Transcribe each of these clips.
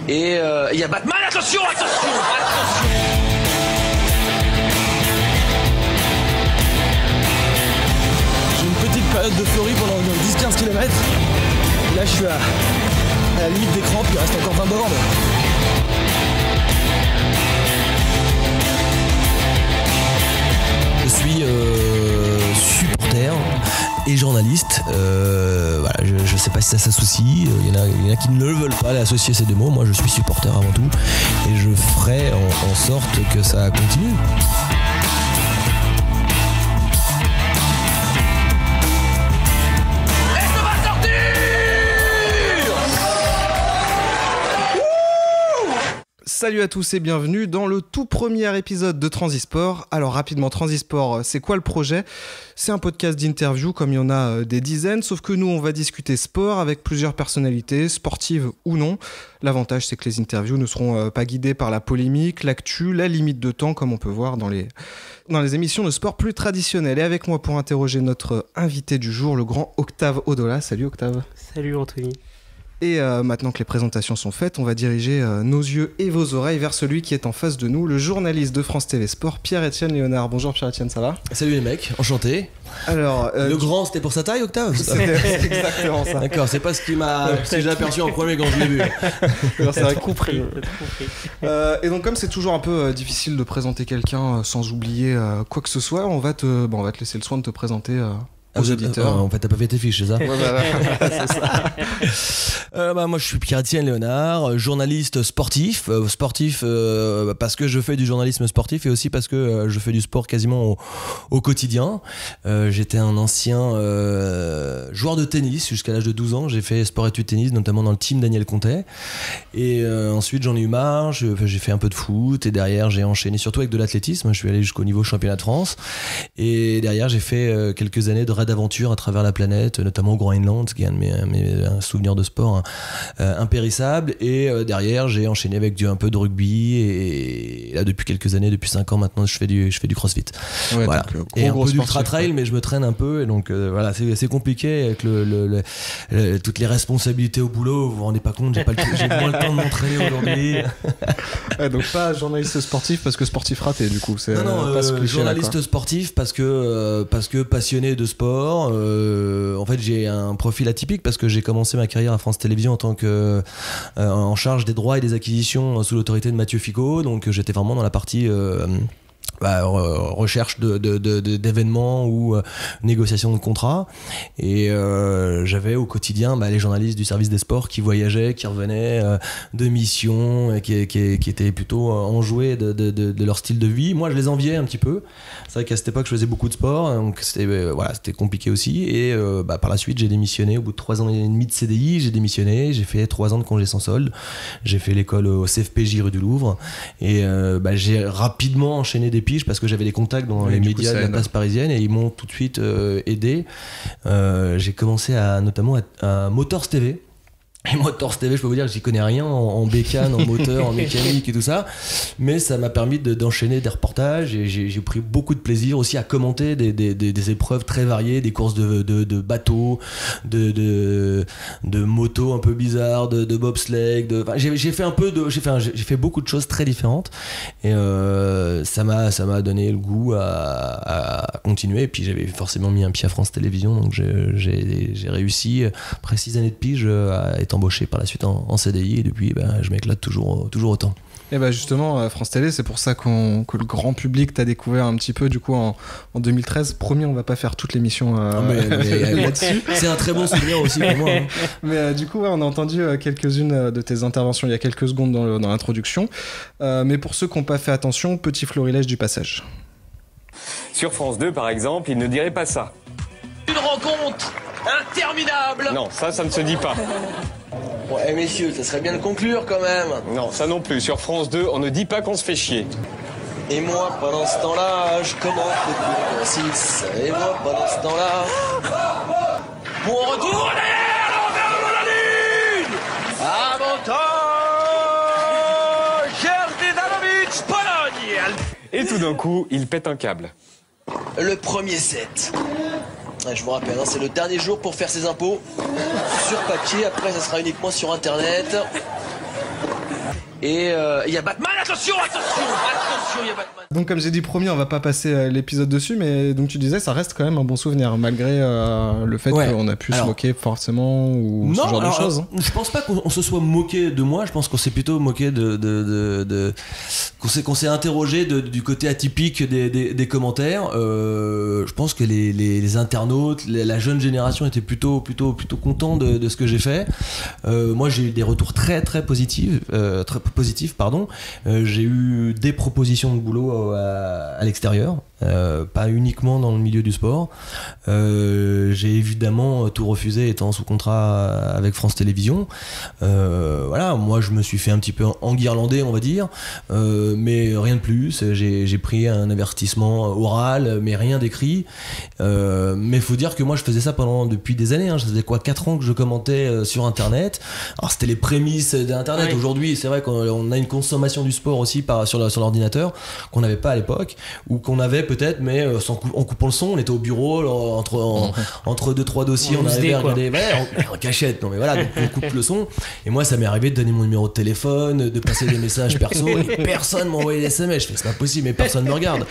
Et il y a Batman. Attention. J'ai une petite période d'euphorie pendant 10-15 km. Là je suis à la limite des crampes, il reste encore 20 bornes. Je suis supporter et journaliste. Voilà, je sais pas si ça s'associe. Il y en a qui ne le veulent pas associer ces deux mots. Moi je suis supporter avant tout et je ferai en sorte que ça continue. Salut à tous et bienvenue dans le tout premier épisode de Transisport. Alors rapidement, Transisport, c'est quoi le projet ? C'est un podcast d'interview comme il y en a des dizaines, sauf que nous on va discuter sport avec plusieurs personnalités, sportives ou non. L'avantage c'est que les interviews ne seront pas guidées par la polémique, l'actu, la limite de temps comme on peut voir dans les émissions de sport plus traditionnelles. Et avec moi pour interroger notre invité du jour, le grand Octave Odola. Salut Octave. Salut Anthony. Et maintenant que les présentations sont faites, on va diriger nos yeux et vos oreilles vers celui qui est en face de nous, le journaliste de France TV Sport, Pierre-Étienne Léonard. Bonjour Pierre-Étienne, ça va ? Salut les mecs, enchanté. Alors, le grand, c'était pour sa taille, Octave ? C'est exactement ça. D'accord, c'est pas ce que j'ai aperçu en premier quand je l'ai vu. C'est vrai, compris. Et donc comme c'est toujours un peu difficile de présenter quelqu'un sans oublier quoi que ce soit, on va te laisser le soin de te présenter aux auditeurs. En fait, t'as pas fait tes fiches, c'est ça ? Ouais, c'est ça. Moi, je suis Pierre-Étienne Léonard, journaliste sportif. Parce que je fais du journalisme sportif et aussi parce que je fais du sport quasiment au quotidien. J'étais un ancien joueur de tennis jusqu'à l'âge de 12 ans. J'ai fait sport-études tennis, notamment dans le team Daniel Contet. Et ensuite, j'en ai eu marre. J'ai fait un peu de foot et derrière, j'ai enchaîné surtout avec de l'athlétisme. Je suis allé jusqu'au niveau championnat de France. Et derrière, j'ai fait quelques années de d'aventure à travers la planète, notamment au Groenland, qui est un souvenir de sport impérissable. Et derrière, j'ai enchaîné avec un peu de rugby. Et là, depuis quelques années, depuis 5 ans maintenant, je fais du crossfit. Ouais, voilà. Donc, et un peu d'ultra trail, mais je me traîne un peu. Et donc, voilà, c'est compliqué avec toutes les responsabilités au boulot. Vous vous rendez pas compte, j'ai moins le temps de m'entraîner aujourd'hui. Ouais, donc, pas journaliste sportif parce que sportif raté, du coup. C'est non, pas ce cliché journaliste là, sportif parce que passionné de sport. En fait, j'ai un profil atypique parce que j'ai commencé ma carrière à France Télévisions en tant que en charge des droits et des acquisitions sous l'autorité de Mathieu Ficot. Donc, j'étais vraiment dans la partie recherche d'événements ou négociation de contrats. Et j'avais au quotidien les journalistes du service des sports qui voyageaient, qui revenaient de missions, qui étaient plutôt enjoués de leur style de vie. Moi, je les enviais un petit peu. C'est vrai qu'à cette époque, je faisais beaucoup de sport, donc c'était compliqué aussi. Et par la suite, j'ai démissionné. Au bout de 3 ans et demi de CDI, j'ai démissionné. J'ai fait 3 ans de congé sans solde. J'ai fait l'école au CFPJ rue du Louvre. Et j'ai rapidement enchaîné des piges parce que j'avais des contacts dans les médias de la place parisienne et ils m'ont tout de suite aidé. J'ai commencé notamment à Motors TV. Et Motors TV, je peux vous dire que j'y connais rien en bécane, en moteur, en mécanique et tout ça, mais ça m'a permis d'enchaîner des reportages et j'ai pris beaucoup de plaisir aussi à commenter des épreuves très variées, des courses de bateaux, de motos un peu bizarres, de bobsleigh, j'ai fait beaucoup de choses très différentes et ça m'a donné le goût à continuer. Et puis j'avais forcément mis un pied à France Télévisions, donc j'ai réussi après 6 années de pige à être embauché par la suite en CDI et depuis je m'éclate toujours autant. Et justement, France Télé, c'est pour ça que le grand public t'a découvert un petit peu du coup en 2013. Promis, on va pas faire toute l'émission là-dessus. C'est un très bon souvenir aussi pour moi. Mais du coup, on a entendu quelques-unes de tes interventions il y a quelques secondes dans l'introduction. Mais pour ceux qui n'ont pas fait attention, petit florilège du passage. Sur France 2, par exemple, ils ne diraient pas ça. Une rencontre interminable. Non, ça ne se dit pas. Bon, messieurs, ça serait bien de conclure quand même. Non, ça non plus. Sur France 2, on ne dit pas qu'on se fait chier. Et moi, pendant ce temps-là, je commente le coup 6. Et moi, pendant ce temps-là... Bon retour derrière, vers la ligne. À mon temps, Gerdydanovic, Pologne. Et tout d'un coup, il pète un câble. Le premier set. Je vous rappelle, c'est le dernier jour pour faire ses impôts sur papier. Après, ça sera uniquement sur Internet. Et il y a Batman, attention, il y a Batman. Donc comme j'ai dit promis, on va pas passer l'épisode dessus, mais donc tu disais ça reste quand même un bon souvenir malgré le fait qu'on a pu se moquer forcément ou ce genre de choses. Je pense pas qu'on se soit moqué de moi, je pense qu'on s'est plutôt moqué qu'on s'est interrogé du côté atypique des commentaires. Je pense que les internautes, la jeune génération était plutôt content de ce que j'ai fait. Moi j'ai eu des retours très positifs, j'ai eu des propositions de boulot à l'extérieur, pas uniquement dans le milieu du sport. J'ai évidemment tout refusé étant sous contrat avec France Télévisions. Voilà, moi je me suis fait un petit peu enguirlander, on va dire, mais rien de plus. J'ai pris un avertissement oral, mais rien d'écrit. Mais faut dire que moi je faisais ça depuis des années, hein. Ça faisait 4 ans que je commentais sur internet. Alors c'était les prémices d'internet. Oui. Aujourd'hui c'est vrai qu'on a une consommation du sport aussi sur l'ordinateur qu'on n'avait pas à l'époque, ou qu'on avait peut-être, mais en coupant le son. On était au bureau entre 2-3 dossiers, on arrivait à regarder en cachette, non mais voilà, donc on coupe le son. Et moi ça m'est arrivé de donner mon numéro de téléphone, de passer des messages perso, et personne m'envoyait des SMS. Je fais c'est pas possible, mais personne me regarde.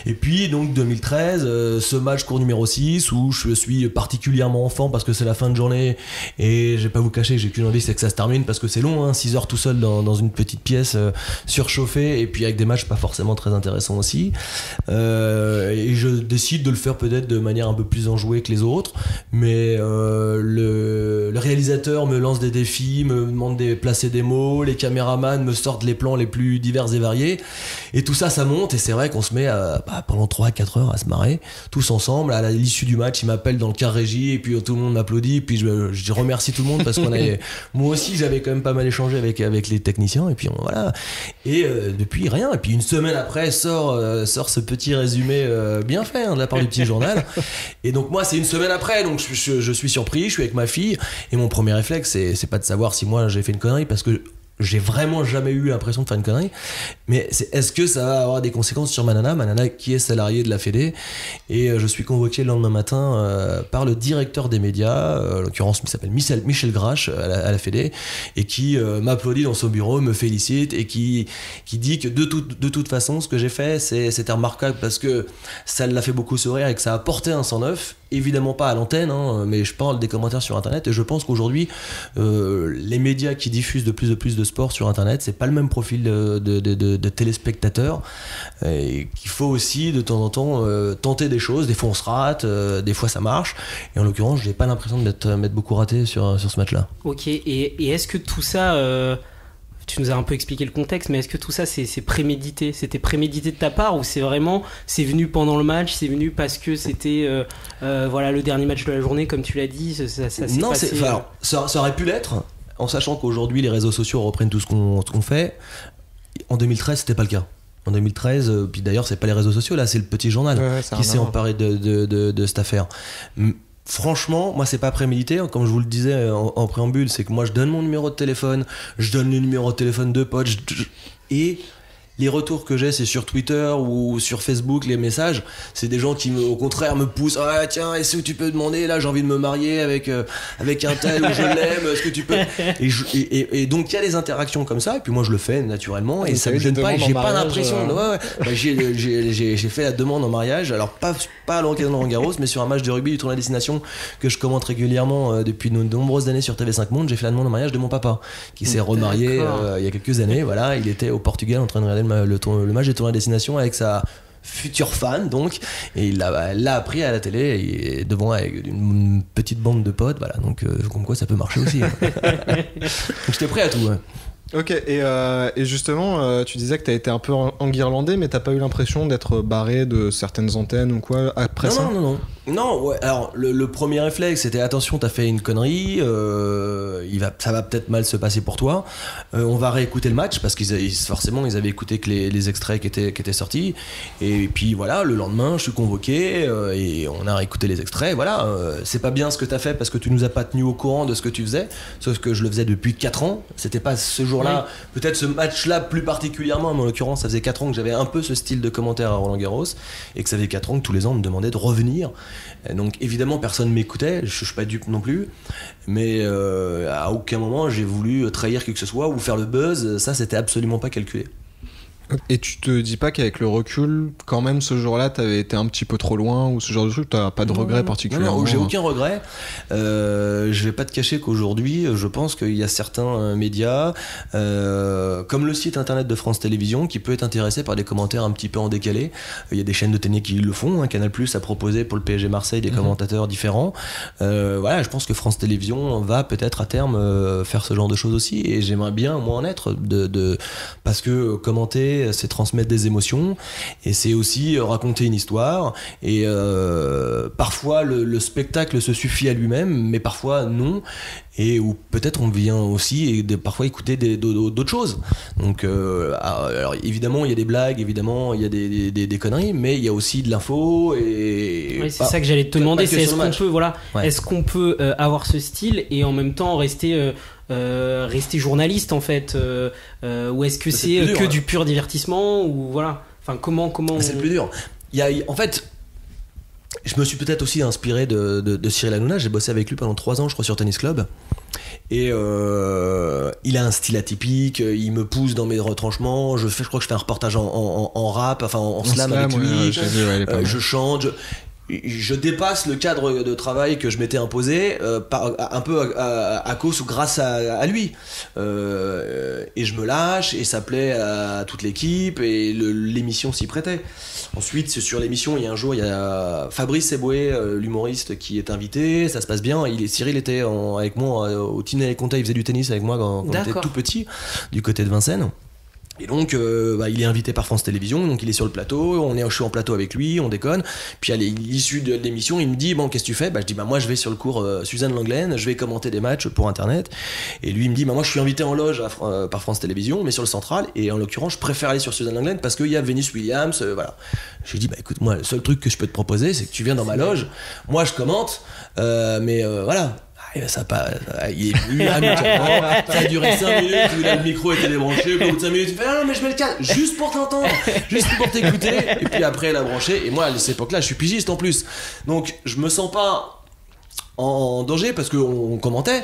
Et puis donc 2013, ce match court numéro 6 où je suis particulièrement enfant parce que c'est la fin de journée et je vais pas vous cacher que j'ai qu'une envie, c'est que ça se termine, parce que c'est long, hein, 6 heures tout seul dans une petite pièce surchauffée, et puis avec des matchs pas forcément très intéressants aussi. Et je décide de le faire peut-être de manière un peu plus enjouée que les autres, mais le réalisateur me lance des défis, me demande de placer des mots, les caméramans me sortent les plans les plus divers et variés, et tout ça monte, et c'est vrai qu'on se met pendant 3-4 heures à se marrer tous ensemble. À l'issue du match, ils m'appellent dans le car régie, et puis tout le monde m'applaudit, puis je remercie tout le monde parce qu'on avait, moi aussi j'avais quand même pas mal échangé avec les techniciens, et puis voilà, et depuis rien. Et puis une semaine après sort ce petit résumé bien fait, hein, de la part du petit journal. Et donc moi c'est une semaine après, donc je suis surpris, je suis avec ma fille, et mon premier réflexe c'est pas de savoir si moi j'ai fait une connerie, parce que j'ai vraiment jamais eu l'impression de faire une connerie, mais est-ce que ça va avoir des conséquences sur ma nana qui est salariée de la Fédé. Et je suis convoqué le lendemain matin par le directeur des médias, en l'occurrence il s'appelle Michel Grache à la Fédé, et qui m'applaudit dans son bureau, me félicite, et qui dit que de toute façon ce que j'ai fait c'était remarquable, parce que ça l'a fait beaucoup sourire et que ça a apporté un 109. Évidemment pas à l'antenne, hein, mais je parle des commentaires sur internet, et je pense qu'aujourd'hui les médias qui diffusent de plus de sport sur internet, c'est pas le même profil de téléspectateurs, et qu'il faut aussi de temps en temps tenter des choses. Des fois on se rate, des fois ça marche, et en l'occurrence j'ai pas l'impression de m'être beaucoup raté sur ce match là. Ok, et est-ce que tout ça tu nous as un peu expliqué le contexte, mais est-ce que tout ça c'est prémédité? C'était prémédité de ta part, ou c'est venu pendant le match, c'est venu parce que c'était le dernier match de la journée, comme tu l'as dit, ça s'est non, passé... ça aurait pu l'être, en sachant qu'aujourd'hui les réseaux sociaux reprennent tout ce qu'on fait. En 2013 c'était pas le cas. En 2013, puis d'ailleurs c'est pas les réseaux sociaux, là c'est le petit journal qui s'est emparé de cette affaire. Franchement, moi c'est pas prémédité, comme je vous le disais en préambule, c'est que moi je donne mon numéro de téléphone, je donne le numéro de téléphone de potes, et les retours que j'ai, c'est sur Twitter ou sur Facebook, les messages, c'est des gens qui au contraire me poussent. Ah tiens, est-ce que tu peux demander, là j'ai envie de me marier avec un tel, ou je l'aime, est-ce que tu peux... Et donc il y a des interactions comme ça, et puis moi je le fais naturellement, et ça me gêne pas, et j'ai pas l'impression... J'ai fait la demande en mariage, alors pas à l'occasion de Roland-Garros, mais sur un match de rugby du tournoi Destination que je commente régulièrement depuis de nombreuses années sur TV5 Monde. J'ai fait la demande en mariage de mon papa, qui s'est remarié il y a quelques années. Voilà, il était au Portugal en train de regarder le match des tournois Destination avec sa future fan, donc, et il l'a appris à la télé, et devant avec une petite bande de potes, voilà, donc comme quoi ça peut marcher aussi. Hein. Donc j'étais prêt à tout. Ouais. Ok, et justement, tu disais que t'as été un peu enguirlandé, mais t'as pas eu l'impression d'être barré de certaines antennes ou quoi après ça? Non, ouais. Alors le premier réflexe c'était attention, t'as fait une connerie, ça va peut-être mal se passer pour toi. On va réécouter le match, parce forcément ils avaient écouté que les extraits qui étaient sortis. Et puis voilà, le lendemain je suis convoqué et on a réécouté les extraits. Voilà, c'est pas bien ce que t'as fait parce que tu nous as pas tenu au courant de ce que tu faisais. Sauf que je le faisais depuis 4 ans. C'était pas ce jour-là, peut-être ce match-là plus particulièrement, mais en l'occurrence ça faisait 4 ans que j'avais un peu ce style de commentaire à Roland-Garros, et que ça faisait 4 ans que tous les ans on me demandait de revenir. Et donc évidemment personne m'écoutait, je suis pas dupe non plus, mais à aucun moment j'ai voulu trahir qui que ce soit ou faire le buzz, ça c'était absolument pas calculé. Et tu te dis pas qu'avec le recul, quand même, ce jour-là, t'avais été un petit peu trop loin ou ce genre de truc, t'as pas de regret particulièrement? Non, j'ai aucun regret. Je vais pas te cacher qu'aujourd'hui, je pense qu'il y a certains médias, comme le site internet de France Télévisions, qui peut être intéressé par des commentaires un petit peu en décalé. Il y a des chaînes de télé qui le font. Canal+ a proposé pour le PSG Marseille des commentateurs différents. Voilà, je pense que France Télévisions va peut-être à terme faire ce genre de choses aussi. Et j'aimerais bien, moi, en être, parce que commenter, c'est transmettre des émotions et c'est aussi raconter une histoire et parfois le spectacle se suffit à lui-même mais parfois non, et ou peut-être on vient aussi et parfois écouter d'autres choses. Donc alors évidemment il y a des blagues, évidemment il y a des conneries, mais il y a aussi de l'info et oui, c'est ça que j'allais te demander, c'est est-ce qu'on peut avoir ce style et en même temps rester journaliste en fait, ou est-ce que c'est que du pur divertissement, ou voilà, enfin comment c'est le plus dur. En fait, je me suis peut-être aussi inspiré de Cyril Hanouna. J'ai bossé avec lui pendant 3 ans je crois sur Tennis Club, et il a un style atypique, il me pousse dans mes retranchements, je crois que je fais un reportage en rap, enfin en slam avec lui, je chante, je dépasse le cadre de travail que je m'étais imposé un peu à cause ou grâce à lui, et je me lâche et ça plaît à toute l'équipe et l'émission s'y prêtait. Ensuite sur l'émission il y a Fabrice Eboué, l'humoriste, qui est invité, ça se passe bien. Cyril était avec moi au Tinel et Conta, il faisait du tennis avec moi quand on était tout petit du côté de Vincennes. Et donc il est invité par France Télévisions, donc il est sur le plateau, je suis en plateau avec lui, on déconne. Puis à l'issue de l'émission, il me dit qu'est-ce que tu fais ? Je dis moi je vais sur le cours Suzanne Langlaine, je vais commenter des matchs pour internet. Et lui il me dit moi je suis invité en loge par France Télévisions, mais sur le central, et en l'occurrence je préfère aller sur Suzanne Langlaine parce qu'il y a Venus Williams, voilà. J'ai dit écoute, moi le seul truc que je peux te proposer c'est que tu viens dans ma loge, moi je commente, mais voilà. Il est venu amicalement, ça a duré 5 minutes où le micro était débranché, au bout de 5 minutes il fait non mais je mets le casque juste pour t'entendre, juste pour t'écouter, et puis après elle a branché, et moi à cette époque là je suis pigiste en plus, donc je me sens pas en danger parce qu'on commentait,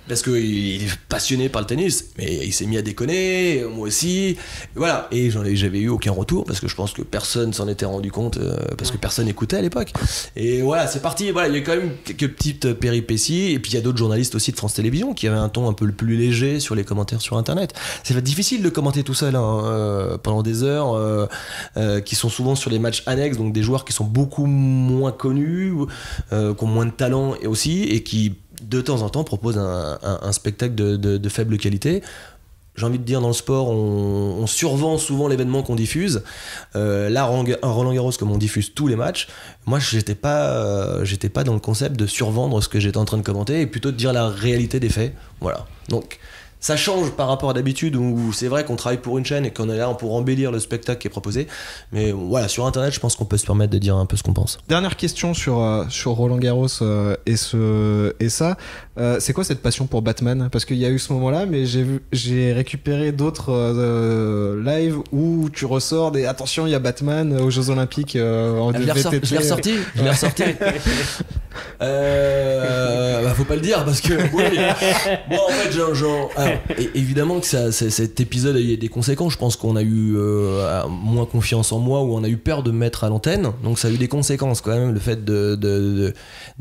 parce qu'il est passionné par le tennis, mais il s'est mis à déconner, moi aussi, et voilà. Et j'avais eu aucun retour parce que je pense que personne s'en était rendu compte, parce que personne écoutait à l'époque. Et voilà, c'est parti. Voilà, il y a quand même quelques petites péripéties, et puis il y a d'autres journalistes aussi de France Télévisions qui avaient un ton un peu plus léger sur les commentaires sur internet. C'est difficile de commenter tout seul pendant des heures, qui sont souvent sur les matchs annexes, donc des joueurs qui sont beaucoup moins connus, qui ont moins de talent et qui de temps en temps proposent un spectacle de faible qualité. J'ai envie de dire, dans le sport on survend souvent l'événement qu'on diffuse. Là Roland Garros, comme on diffuse tous les matchs, moi j'étais pas dans le concept de survendre ce que j'étais en train de commenter, et plutôt de dire la réalité des faits, voilà. Donc ça change par rapport à d'habitude où c'est vrai qu'on travaille pour une chaîne et qu'on est là pour embellir le spectacle qui est proposé. Mais voilà, sur internet, je pense qu'on peut se permettre de dire un peu ce qu'on pense. Dernière question sur Roland Garros et ça. C'est quoi cette passion pour Batman ? Parce qu'il y a eu ce moment-là, mais j'ai récupéré d'autres lives où tu ressors des attention, il y a Batman aux Jeux Olympiques en VTT. Je l'ai ressorti. Faut pas le dire parce que oui. Bon, en fait, évidemment que cet épisode a eu des conséquences. Je pense qu'on a eu moins confiance en moi, ou on a eu peur de me mettre à l'antenne. Donc ça a eu des conséquences quand même. Le fait de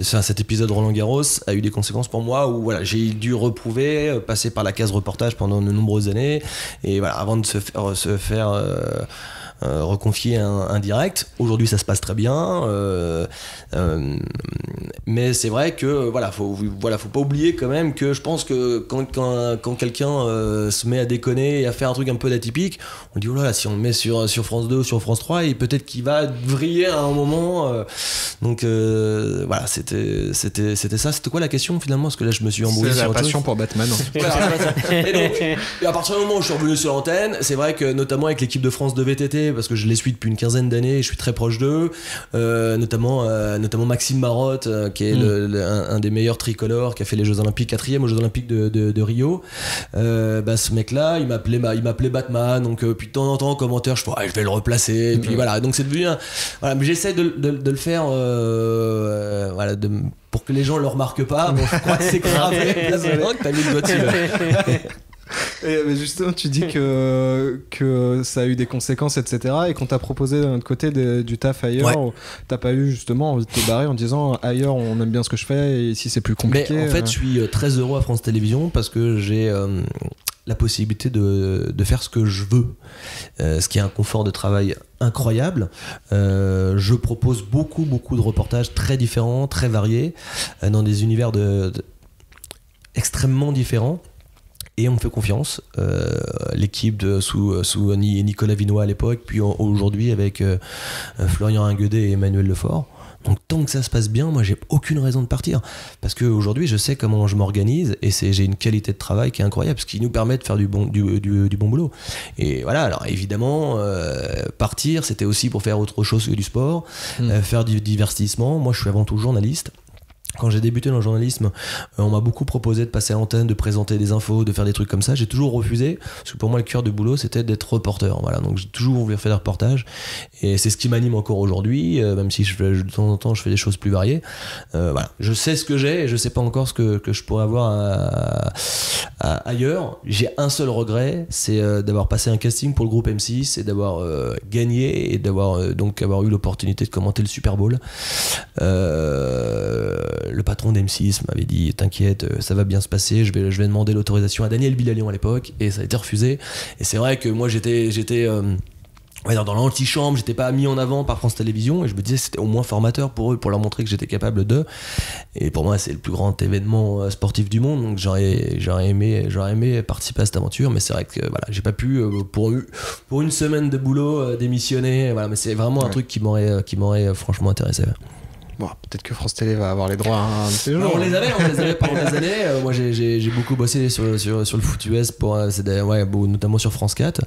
faire cet épisode Roland Garros a eu des conséquences pour moi, où voilà, j'ai dû reprouver, passer par la case reportage pendant de nombreuses années, et voilà, avant de se faire reconfier un direct. Aujourd'hui ça se passe très bien, mais c'est vrai que faut pas oublier quand même que je pense que quand quelqu'un se met à déconner et à faire un truc un peu atypique, on dit oh là là, si on le met sur France 2 ou sur France 3, et peut-être qu'il va vriller à un moment, donc voilà, c'était ça. C'était quoi la question finalement, parce que là je me suis embrouillé sur la autre passion chose. pour Batman. Voilà, et donc à partir du moment où je suis revenu sur l'antenne, c'est vrai que notamment avec l'équipe de France de VTT, connais parce que je les suis depuis une quinzaine d'années, je suis très proche d'eux, notamment Maxime Marotte, qui est un des meilleurs tricolores, qui a fait les Jeux Olympiques, 4e aux Jeux Olympiques de Rio. Ce mec-là, il m'appelait Batman, donc puis de temps en temps en commentaire, je vais le replacer, et puis voilà, donc c'est devenu mais j'essaie de le faire pour que les gens le remarquent pas. Bon, je crois que c'est gravé, que t'as mis le doigt dessus. Mais justement, tu dis que ça a eu des conséquences, etc. Et qu'on t'a proposé d'un autre côté du taf ailleurs. Ouais. T'as pas eu justement envie de te barrer en disant ailleurs on aime bien ce que je fais et ici c'est plus compliqué. Mais en fait, je suis très heureux à France Télévisions parce que j'ai la possibilité de faire ce que je veux, ce qui est un confort de travail incroyable. Je propose beaucoup de reportages très différents, très variés, dans des univers extrêmement différents. Et on me fait confiance, l'équipe sous Nicolas Vinois à l'époque, puis aujourd'hui avec Florian Inguedet et Emmanuel Lefort. Donc tant que ça se passe bien, moi j'ai aucune raison de partir, parce qu'aujourd'hui je sais comment je m'organise et j'ai une qualité de travail qui est incroyable, ce qui nous permet de faire du bon boulot. Et voilà, alors évidemment partir c'était aussi pour faire autre chose que du sport, faire du divertissement. Moi je suis avant tout journaliste. Quand j'ai débuté dans le journalisme, on m'a beaucoup proposé de passer à l'antenne, de présenter des infos, de faire des trucs comme ça. J'ai toujours refusé, parce que pour moi, le cœur du boulot, c'était d'être reporter. Voilà, donc j'ai toujours voulu faire des reportages, et c'est ce qui m'anime encore aujourd'hui, même si de temps en temps, je fais des choses plus variées. Voilà, je sais ce que j'ai, et je sais pas encore ce que je pourrais avoir ailleurs. J'ai un seul regret, c'est d'avoir passé un casting pour le groupe M6 et d'avoir gagné et d'avoir avoir eu l'opportunité de commenter le Super Bowl. Le patron d'M6 m'avait dit t'inquiète, ça va bien se passer, je vais demander l'autorisation à Daniel Bilalion à l'époque, et ça a été refusé. Et c'est vrai que moi j'étais dans l'antichambre, j'étais pas mis en avant par France Télévisions, et je me disais c'était au moins formateur pour eux, pour leur montrer que j'étais capable de. Et pour moi c'est le plus grand événement sportif du monde, donc j'aurais aimé participer à cette aventure, mais c'est vrai que voilà, j'ai pas pu pour une semaine de boulot démissionner. Voilà, mais c'est vraiment un truc qui m'aurait franchement intéressé. Bon, peut-être que France Télé va avoir les droits un de ces jours. On les avait pendant des années. Moi, j'ai beaucoup bossé sur le foot US, notamment sur France 4.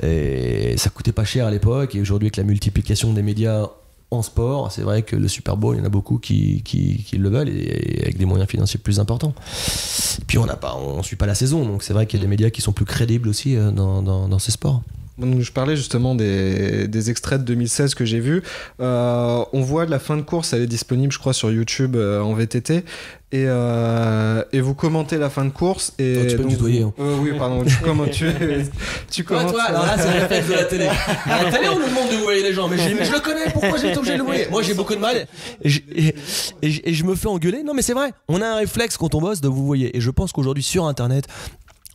Et ça coûtait pas cher à l'époque. Et aujourd'hui, avec la multiplication des médias en sport, c'est vrai que le Super Bowl, il y en a beaucoup qui le veulent, et avec des moyens financiers plus importants. Et puis, on suit pas la saison. Donc, c'est vrai qu'il y a des médias qui sont plus crédibles aussi dans ces sports. Donc, je parlais justement des extraits de 2016 que j'ai vus. On voit la fin de course, elle est disponible, je crois, sur YouTube en VTT. Et vous commentez la fin de course. Et tu peux me tutoyer. Oui, pardon. Tu commentes. Toi, alors là, c'est le réflexe de la télé. À la télé, on nous demande de voyer les gens. Mais je le connais, pourquoi j'ai été obligé de le voyer ? Moi, j'ai beaucoup de mal. Et je me fais engueuler. Non, mais c'est vrai. On a un réflexe quand on bosse de vous voyer. Et je pense qu'aujourd'hui, sur Internet,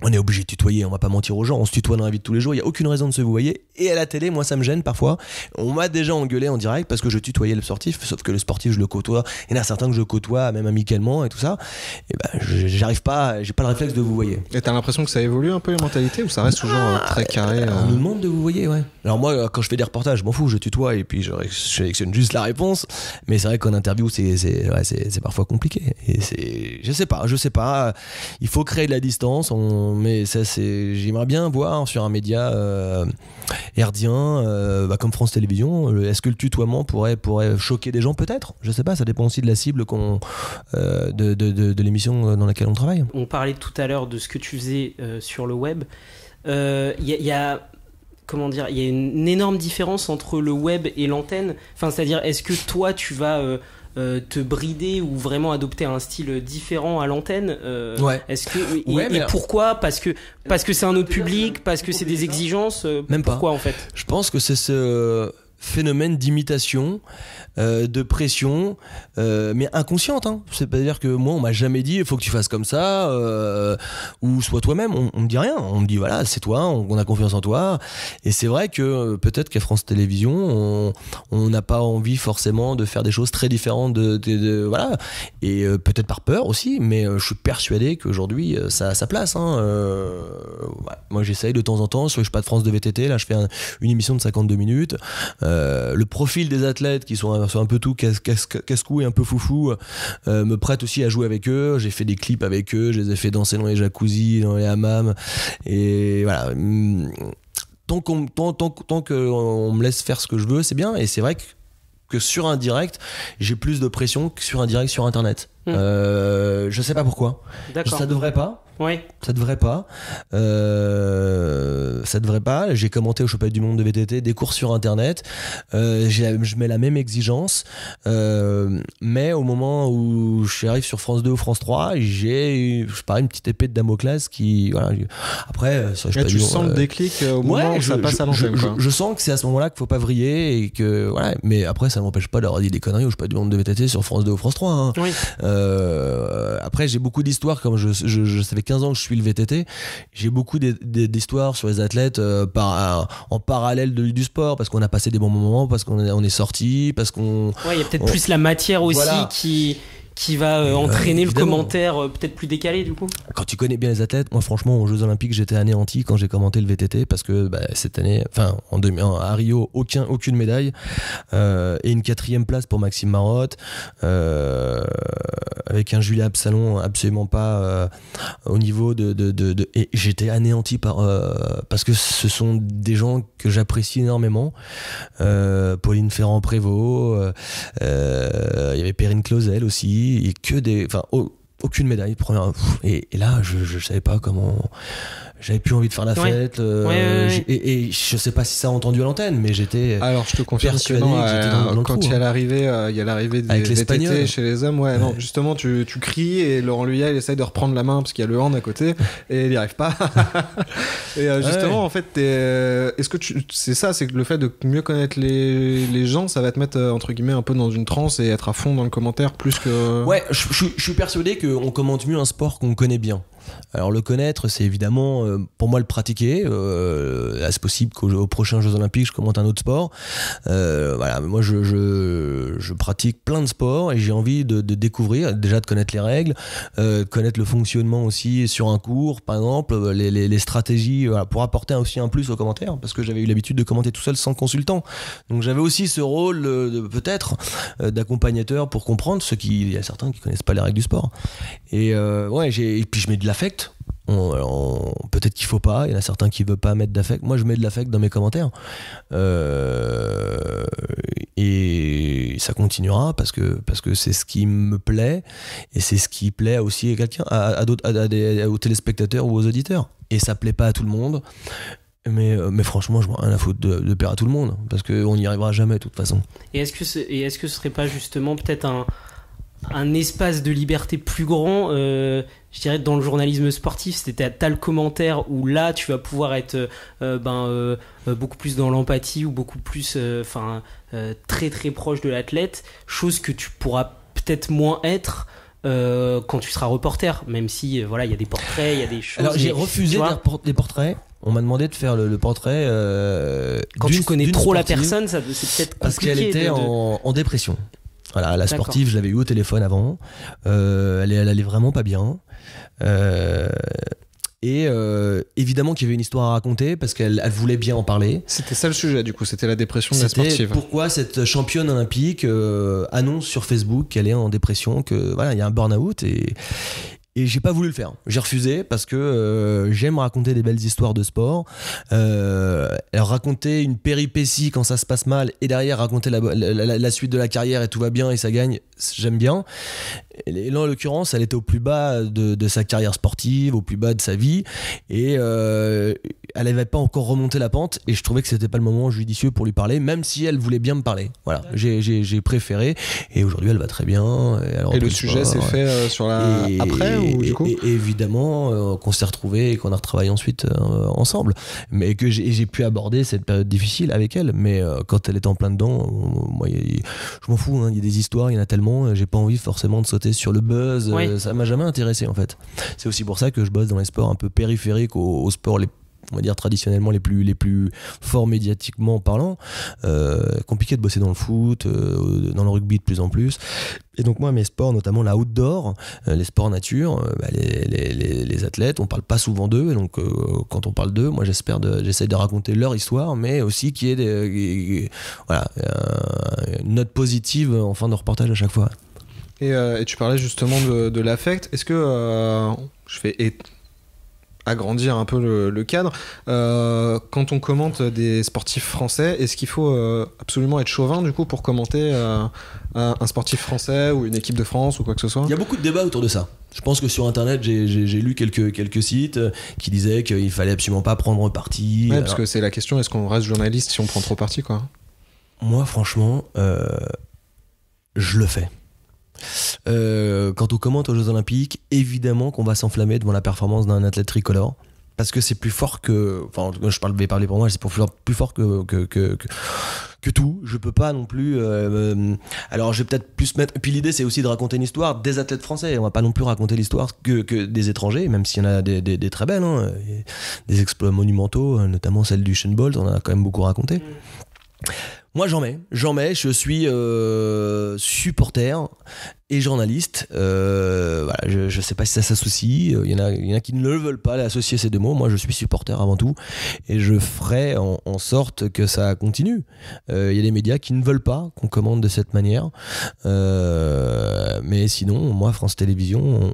on est obligé de tutoyer, on va pas mentir aux gens, on se tutoie dans la vie de tous les jours, il y a aucune raison de se vouvoyer. Et à la télé, moi ça me gêne parfois. On m'a déjà engueulé en direct parce que je tutoyais le sportif, sauf que le sportif je le côtoie, il y en a certains que je côtoie même amicalement et tout ça. Et j'arrive pas, j'ai pas le réflexe de vouvoyer. Et t'as l'impression que ça évolue un peu les mentalités, ou ça reste toujours très carré On nous demande de vouvoyer, ouais. Alors moi quand je fais des reportages, je m'en fous, je tutoie et puis je sélectionne juste la réponse. Mais c'est vrai qu'en interview c'est parfois compliqué. Et je sais pas, il faut créer de la distance, mais ça j'aimerais bien voir sur un média herdien comme France Télévisions, est-ce que le tutoiement pourrait choquer des gens, peut-être, je sais pas, ça dépend aussi de la cible de l'émission dans laquelle on travaille. On parlait tout à l'heure de ce que tu faisais sur le web. Il y a une énorme différence entre le web et l'antenne, enfin, c'est-à-dire, est-ce que toi tu vas te brider ou vraiment adopter un style différent à l'antenne, ouais. Est-ce que et pourquoi, parce que c'est un autre public, parce que c'est des exigences, même pas. Pourquoi en fait? Je pense que c'est ce phénomène d'imitation, de pression, mais inconsciente, hein. C'est-à-dire que moi on m'a jamais dit il faut que tu fasses comme ça, ou sois toi-même. On me dit rien, on me dit voilà, c'est toi, on a confiance en toi. Et c'est vrai que peut-être qu'à France Télévisions on n'a pas envie forcément de faire des choses très différentes de voilà, et peut-être par peur aussi, mais je suis persuadé qu'aujourd'hui ça a sa place, hein. Ouais. Moi j'essaye de temps en temps sur les Pas de France de VTT, là je fais une émission de 52 minutes. Le profil des athlètes qui sont un peu tout casse-cou et un peu foufou me prête aussi à jouer avec eux. J'ai fait des clips avec eux, je les ai fait danser dans les jacuzzis, dans les hammams, et voilà. tant qu'on me laisse faire ce que je veux, c'est bien. Et c'est vrai que sur un direct, j'ai plus de pression que sur un direct sur internet. Je sais pas pourquoi. D'accord. Ça devrait pas. Ouais. Ça devrait pas. J'ai commenté au Championnat du monde de VTT, des courses sur internet. Je mets la même exigence. Mais au moment où j'arrive sur France 2 ou France 3, j'ai une petite épée de Damoclès qui. Voilà. Après, tu sens le déclic au moment où ça passe à l'antenne. Je sens que c'est à ce moment-là qu'il faut pas vriller et que. Voilà. Mais après, ça ne m'empêche pas d'avoir dit des conneries au Championnat du monde de VTT sur France 2 ou France 3. Hein. Oui. Après, j'ai beaucoup d'histoires, comme ça fait 15 ans que je suis le VTT, j'ai beaucoup d'histoires sur les athlètes en parallèle du sport, parce qu'on a passé des bons moments, parce qu'on est sortis, parce qu'on... Ouais, il y a peut-être plus la matière aussi qui va entraîner le commentaire peut-être plus décalé du coup. Quand tu connais bien les athlètes, moi franchement aux Jeux Olympiques j'étais anéanti quand j'ai commenté le VTT, parce que cette année, à Rio, aucune médaille, et une 4e place pour Maxime Marotte, avec un Julien Absalon absolument pas au niveau et j'étais anéanti parce que ce sont des gens que j'apprécie énormément. Pauline Ferrand-Prévôt, il y avait Perrine Clausel aussi, et aucune médaille et là je savais pas comment, j'avais plus envie de faire la fête. Et je sais pas si ça a entendu à l'antenne, mais j'étais. Alors je te confirme que non, quand il y a l'arrivée des VTT chez les hommes, non, justement tu cries et Laurent Luyat il essaye de reprendre la main parce qu'il y a le hand à côté et il n'y arrive pas. Et justement en fait est-ce que c'est ça, c'est que le fait de mieux connaître les gens, ça va te mettre entre guillemets un peu dans une transe et être à fond dans le commentaire plus que. Ouais, je suis persuadé qu'on commente mieux un sport qu'on connaît bien. Alors le connaître, c'est évidemment pour moi le pratiquer. C'est possible qu'aux prochains Jeux Olympiques je commente un autre sport. Voilà, moi je pratique plein de sports et j'ai envie de découvrir, déjà de connaître les règles, connaître le fonctionnement aussi sur un cours, par exemple, les stratégies, pour apporter aussi un plus aux commentaires, parce que j'avais eu l'habitude de commenter tout seul sans consultant. Donc j'avais aussi ce rôle peut-être d'accompagnateur pour comprendre il y a certains qui connaissent pas les règles du sport. Et puis je mets de l'affect. Peut-être qu'il faut pas, il y en a certains qui veulent pas mettre d'affect. Moi je mets de l'affect dans mes commentaires, et ça continuera parce que c'est ce qui me plaît et c'est ce qui plaît aussi à quelqu'un, aux téléspectateurs ou aux auditeurs, et ça plaît pas à tout le monde. Mais franchement, je vois rien à foutre de plaire à tout le monde, parce qu'on n'y arrivera jamais de toute façon. Et est-ce que ce serait pas justement peut-être un espace de liberté plus grand, je dirais, dans le journalisme sportif? T'as le commentaire où là tu vas pouvoir être beaucoup plus dans l'empathie, ou beaucoup plus très très proche de l'athlète, chose que tu pourras peut-être moins être quand tu seras reporter, même si il y a des portraits, il y a des choses. Alors j'ai refusé des portraits. On m'a demandé de faire le portrait quand tu connais trop la sportive, personne, c'est peut-être compliqué, parce qu'elle était en dépression. Voilà, la sportive, je l'avais eu au téléphone avant. Elle allait vraiment pas bien. Et évidemment qu'il y avait une histoire à raconter, parce qu'elle voulait bien en parler. C'était ça le sujet, du coup, c'était la dépression de la sportive. Pourquoi cette championne olympique annonce sur Facebook qu'elle est en dépression, que il y a un burn-out, et j'ai pas voulu le faire. J'ai refusé parce que j'aime raconter des belles histoires de sport. Raconter une péripétie quand ça se passe mal, et derrière raconter la suite de la carrière et tout va bien et ça gagne, j'aime bien. Et là, en l'occurrence, elle était au plus bas de sa carrière sportive, au plus bas de sa vie, et elle n'avait pas encore remonté la pente, et je trouvais que c'était pas le moment judicieux pour lui parler, même si elle voulait bien me parler. Voilà, j'ai préféré, et aujourd'hui elle va très bien. Et le sujet s'est fait sur la après, ou du coup et évidemment qu'on s'est retrouvés et qu'on a retravaillé ensuite ensemble, mais que j'ai pu aborder cette période difficile avec elle. Mais quand elle était en plein dedans, moi je m'en fous, il y a des histoires, il y en a tellement, j'ai pas envie forcément de sauter sur le buzz. Ça m'a jamais intéressé en fait. C'est aussi pour ça que je bosse dans les sports un peu périphériques aux sports on va dire traditionnellement les plus forts médiatiquement parlant. Compliqué de bosser dans le foot, dans le rugby de plus en plus. Et donc moi, mes sports, notamment la outdoor, les sports nature, les athlètes, on parle pas souvent d'eux, et donc quand on parle d'eux, moi j'essaie de raconter leur histoire, mais aussi qu'il y ait une note positive en fin de reportage à chaque fois. Et tu parlais justement de l'affect. Est-ce que agrandir un peu le cadre. Quand on commente des sportifs français, est-ce qu'il faut absolument être chauvin du coup pour commenter un sportif français ou une équipe de France ou quoi que ce soit? Il y a beaucoup de débats autour de ça. Je pense que sur internet j'ai lu quelques sites qui disaient qu'il fallait absolument pas prendre parti. Ouais, parce que c'est la question, est-ce qu'on reste journaliste si on prend trop parti, quoi? Moi franchement je le fais. Quand on commente aux Jeux Olympiques, évidemment qu'on va s'enflammer devant la performance d'un athlète tricolore, parce que c'est plus fort que, enfin je vais parler pour moi, c'est plus fort que tout. Je peux pas non plus alors je vais peut-être plus mettre, puis l'idée c'est aussi de raconter une histoire des athlètes français, on va pas non plus raconter l'histoire que des étrangers, même s'il y en a des très belles, hein. Des exploits monumentaux, notamment celle du Usain Bolt, on en a quand même beaucoup raconté. Moi j'en mets, je suis supporter et journaliste, voilà, je sais pas si ça s'associe, il y en a qui ne le veulent pas associer ces deux mots. Moi je suis supporter avant tout et je ferai en sorte que ça continue. Il y a des médias qui ne veulent pas qu'on commande de cette manière, mais sinon moi France Télévisions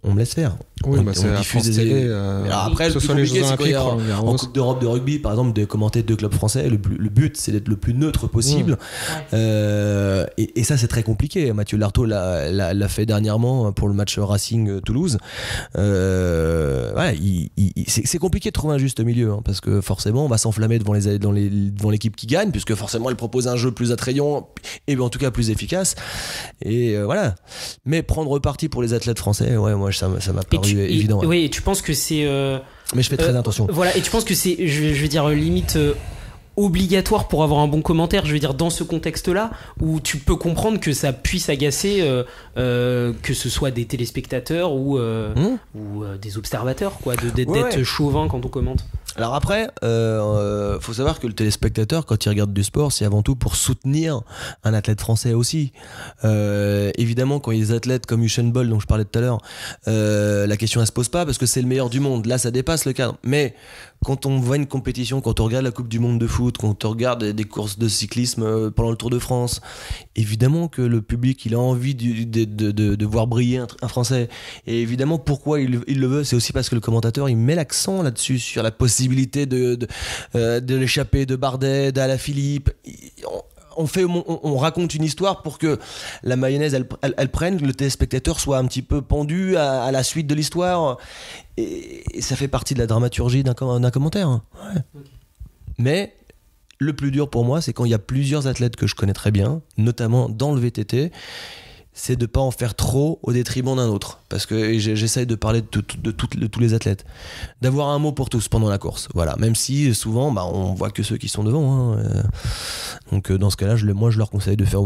on me laisse faire. Oui, c'est la France Télé, alors après le plus compliqué c'est quand il y a en Coupe d'Europe de rugby par exemple de commenter deux clubs français, le but c'est d'être le plus neutre possible. Et ça c'est très compliqué. Mathieu Lartaud l'a fait dernièrement pour le match Racing Toulouse. C'est compliqué de trouver un juste milieu, hein, parce que forcément on va s'enflammer devant l'équipe qui gagne, puisque forcément elle propose un jeu plus attrayant et en tout cas plus efficace, et voilà. Mais prendre parti pour les athlètes français, ouais, moi ça m'a paru évident. Oui, et tu penses que c'est mais je fais très attention. Voilà, et tu penses que c'est, je veux dire, limite obligatoire pour avoir un bon commentaire, je veux dire, dans ce contexte-là, où tu peux comprendre que ça puisse agacer que ce soit des téléspectateurs ou des observateurs, quoi, d'être chauvin quand on commente. Alors après, faut savoir que le téléspectateur, quand il regarde du sport, c'est avant tout pour soutenir un athlète français aussi. Évidemment, quand il y a des athlètes comme Usain Bolt dont je parlais tout à l'heure, la question elle se pose pas parce que c'est le meilleur du monde. Là, ça dépasse le cadre. Mais quand on voit une compétition, quand on regarde la Coupe du Monde de foot, quand on regarde des courses de cyclisme pendant le Tour de France, évidemment que le public il a envie de voir briller un Français. Et évidemment, pourquoi il le veut, c'est aussi parce que le commentateur il met l'accent là-dessus, sur la possibilité de l'échappée de Bardet, d'Alaphilippe. On raconte une histoire pour que la mayonnaise elle prenne, que le téléspectateur soit un petit peu pendu à la suite de l'histoire, et ça fait partie de la dramaturgie d'un commentaire. Ouais. Mais le plus dur pour moi, c'est quand il y a plusieurs athlètes que je connais très bien, notamment dans le VTT, c'est de pas en faire trop au détriment d'un autre, parce que j'essaye de parler de tous les athlètes, d'avoir un mot pour tous pendant la course, voilà, même si souvent on voit que ceux qui sont devant, hein. Donc dans ce cas-là moi je leur conseille de faire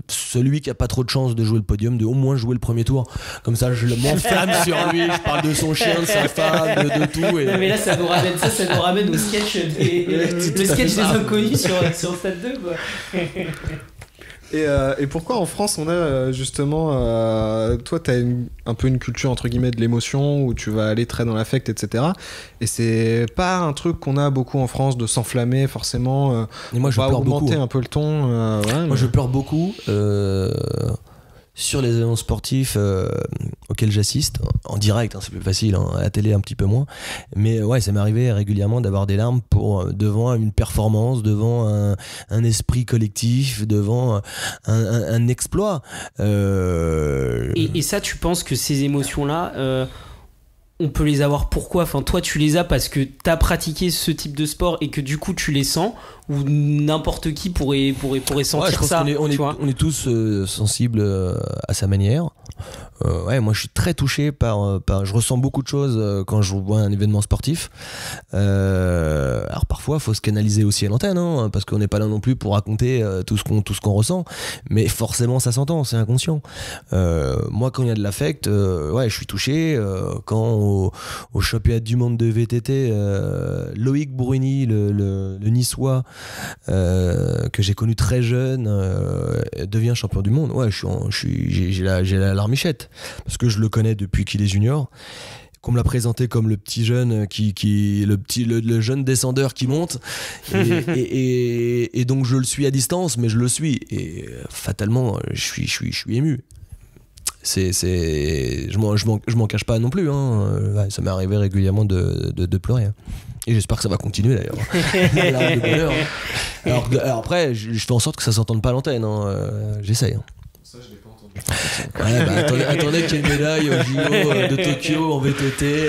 celui qui a pas trop de chance de jouer le podium, de au moins jouer le premier tour, comme ça je m'enflamme sur lui, je parle de son chien, de sa femme, de tout, et... Mais là ça nous ramène au sketch le sketch des inconnus sur Stade 2, quoi. Et pourquoi en France on a justement toi t'as un peu une culture entre guillemets de l'émotion où tu vas aller très dans l'affect, etc. Et c'est pas un truc qu'on a beaucoup en France, de s'enflammer forcément. Et moi je pleure augmenter beaucoup, un peu le ton. Moi je pleure beaucoup sur les événements sportifs auxquels j'assiste en direct, hein, c'est plus facile, hein, à la télé un petit peu moins, mais ouais, ça m'est arrivé régulièrement d'avoir des larmes devant une performance, devant un esprit collectif, devant un exploit. Et ça, tu penses que ces émotions-là, on peut les avoir pourquoi? Enfin, toi, tu les as parce que t'as pratiqué ce type de sport et que du coup, tu les sens, ou n'importe qui pourrait sentir je pense ça. On est tous sensibles à sa manière. Ouais, moi je suis très touché par je ressens beaucoup de choses quand je vois un événement sportif. Alors parfois faut se canaliser aussi à l'antenne, hein, parce qu'on n'est pas là non plus pour raconter tout ce qu'on ressent, mais forcément ça s'entend, c'est inconscient. Moi quand il y a de l'affect, ouais, je suis touché quand au championnat du monde de VTT, Loïc Bruni, le niçois, que j'ai connu très jeune, devient champion du monde. Ouais, j'ai la larmichette parce que je le connais depuis qu'il est junior, qu'on me l'a présenté comme le petit jeune le jeune descendeur qui monte, et donc je le suis à distance, mais je le suis, et fatalement je suis ému. je m'en cache pas non plus, hein. Ouais, ça m'est arrivé régulièrement de pleurer, hein. Et j'espère que ça va continuer d'ailleurs. Larmes de bonheur, hein. Alors après, je fais en sorte que ça s'entende pas à l'antenne, hein. J'essaye, hein. Ça, je l'ai pas entendu. Ouais, attendez qu'il y ait une médaille au JO de Tokyo en VTT.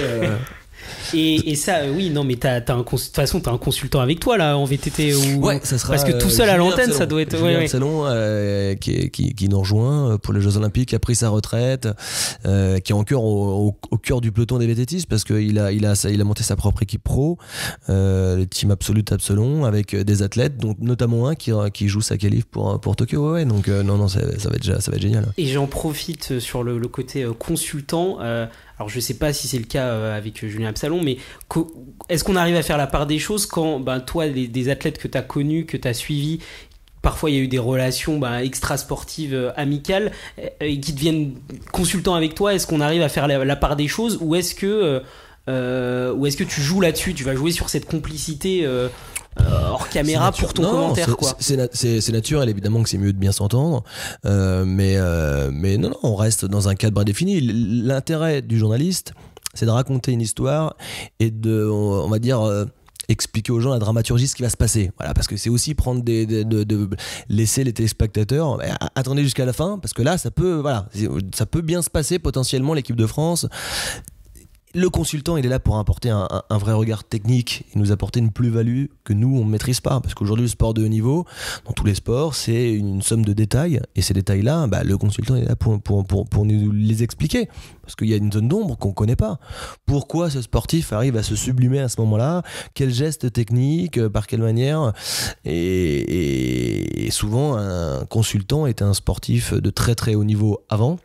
Et ça, oui, non, mais de toute façon, t'as un consultant avec toi là en VTT ou... Ouais, ça sera. Parce que tout seul à l'antenne, ça doit être. Julien Absalon, qui nous rejoint pour les Jeux Olympiques, qui a pris sa retraite, qui est encore au cœur du peloton des VTTistes parce qu'il a monté sa propre équipe pro, le team Absolute Absalon, avec des athlètes, dont notamment un qui joue sa qualif pour Tokyo. Ouais, donc non, ça va être génial. Et j'en profite sur le côté consultant. Alors je sais pas si c'est le cas avec Julien Absalon, mais est-ce qu'on arrive à faire la part des choses quand toi, des athlètes que tu as connus, que tu as suivis, parfois il y a eu des relations extra-sportives amicales et qui deviennent consultants avec toi, est-ce qu'on arrive à faire la part des choses ou est-ce que tu joues là-dessus, tu vas jouer sur cette complicité hors caméra pour ton commentaire, quoi. C'est naturel, évidemment que c'est mieux de bien s'entendre, mais non, on reste dans un cadre bien défini. L'intérêt du journaliste, c'est de raconter une histoire et de, on va dire, expliquer aux gens la dramaturgie, ce qui va se passer. Voilà, parce que c'est aussi prendre de laisser les téléspectateurs attendez jusqu'à la fin, parce que là, ça peut bien se passer potentiellement, l'équipe de France. Le consultant, il est là pour apporter un vrai regard technique et nous apporter une plus-value que nous, on ne maîtrise pas. Parce qu'aujourd'hui, le sport de haut niveau, dans tous les sports, c'est une somme de détails. Et ces détails-là, le consultant est là pour nous les expliquer. Parce qu'il y a une zone d'ombre qu'on ne connaît pas. Pourquoi ce sportif arrive à se sublimer à ce moment-là? Quel geste technique? Par quelle manière? Et souvent, un consultant est un sportif de très très haut niveau avant.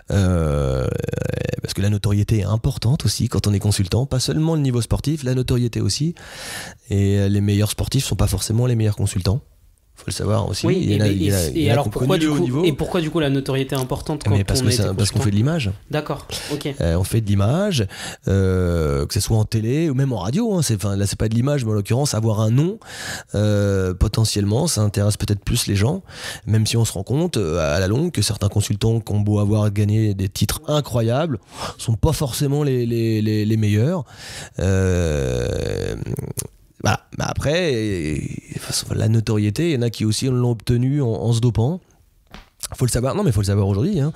Parce que la notoriété est importante aussi quand on est consultant, pas seulement le niveau sportif, la notoriété aussi, et les meilleurs sportifs sont pas forcément les meilleurs consultants, faut le savoir aussi. Oui, pourquoi du coup la notoriété est importante quand parce qu'on fait de l'image. D'accord, ok. On fait de l'image, que ce soit en télé ou même en radio, hein. Là c'est pas de l'image, mais en l'occurrence avoir un nom, potentiellement ça intéresse peut-être plus les gens, même si on se rend compte à la longue que certains consultants qui ont beau avoir gagné des titres incroyables sont pas forcément les meilleurs. Voilà. Mais après, la notoriété, il y en a qui aussi l'ont obtenue en se dopant. Faut le savoir, faut le savoir aujourd'hui, hein.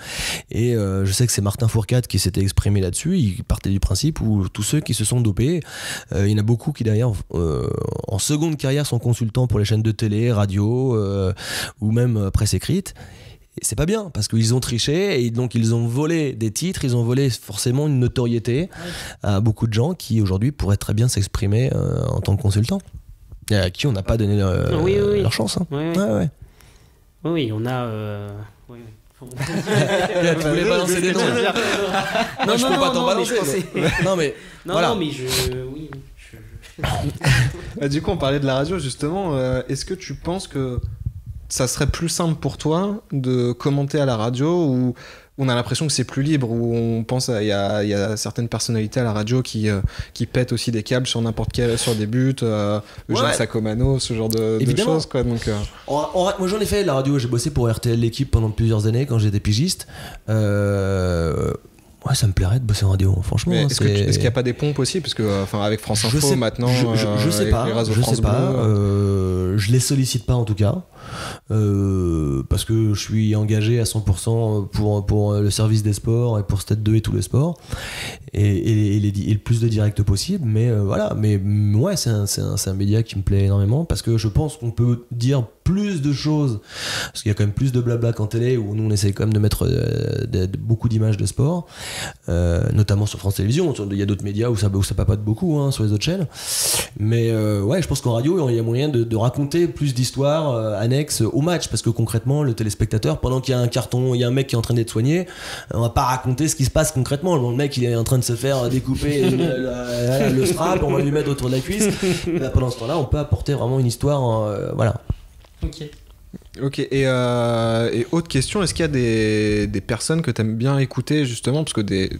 Et je sais que c'est Martin Fourcade qui s'était exprimé là-dessus. Il partait du principe où tous ceux qui se sont dopés, il y en a beaucoup qui derrière, en seconde carrière, sont consultants pour les chaînes de télé, radio ou même presse écrite. Et c'est pas bien parce qu'ils ont triché et donc ils ont volé des titres, ils ont volé forcément une notoriété à beaucoup de gens qui aujourd'hui pourraient très bien s'exprimer en tant que consultants et à qui on n'a pas donné leur chance, hein. Ouais. Oui, on a. Tu voulais balancer des noms. Non, je peux pas t'en balancer. Du coup, on parlait de la radio justement. Est-ce que tu penses que ça serait plus simple pour toi de commenter à la radio où on a l'impression que c'est plus libre, où on pense il y a certaines personnalités à la radio qui pètent aussi des câbles sur n'importe quel, sur des buts, Eugène Sacomano, ce genre de choses, quoi. Donc moi j'en ai fait de la radio, j'ai bossé pour RTL L'équipe pendant plusieurs années quand j'étais pigiste. Ouais, ça me plairait de bosser en radio, franchement. Est-ce qu'il n'y a pas des pompes aussi, parce que avec France Info maintenant, je sais pas, je les sollicite pas en tout cas, parce que je suis engagé à 100% pour le service des sports et pour Stade 2 et tous les sports et le plus de direct possible. Mais voilà, mais ouais, c'est un média qui me plaît énormément parce que je pense qu'on peut dire plus de choses, parce qu'il y a quand même plus de blabla qu'en télé où nous on essaie quand même de mettre beaucoup d'images de sport, notamment sur France Télévisions. Il y a d'autres médias où ça papote beaucoup, hein, sur les autres chaînes, mais ouais, je pense qu'en radio il y a moyen de raconter plus d'histoires annexes au match, parce que concrètement le téléspectateur, pendant qu'il y a un carton, il y a un mec qui est en train d'être soigné, on va pas raconter ce qui se passe concrètement. Le mec il est en train de se faire découper le strap, on va lui mettre autour de la cuisse. Là, pendant ce temps-là on peut apporter vraiment une histoire, voilà. Ok, et autre question, est-ce qu'il y a des personnes que tu aimes bien écouter justement, parce que des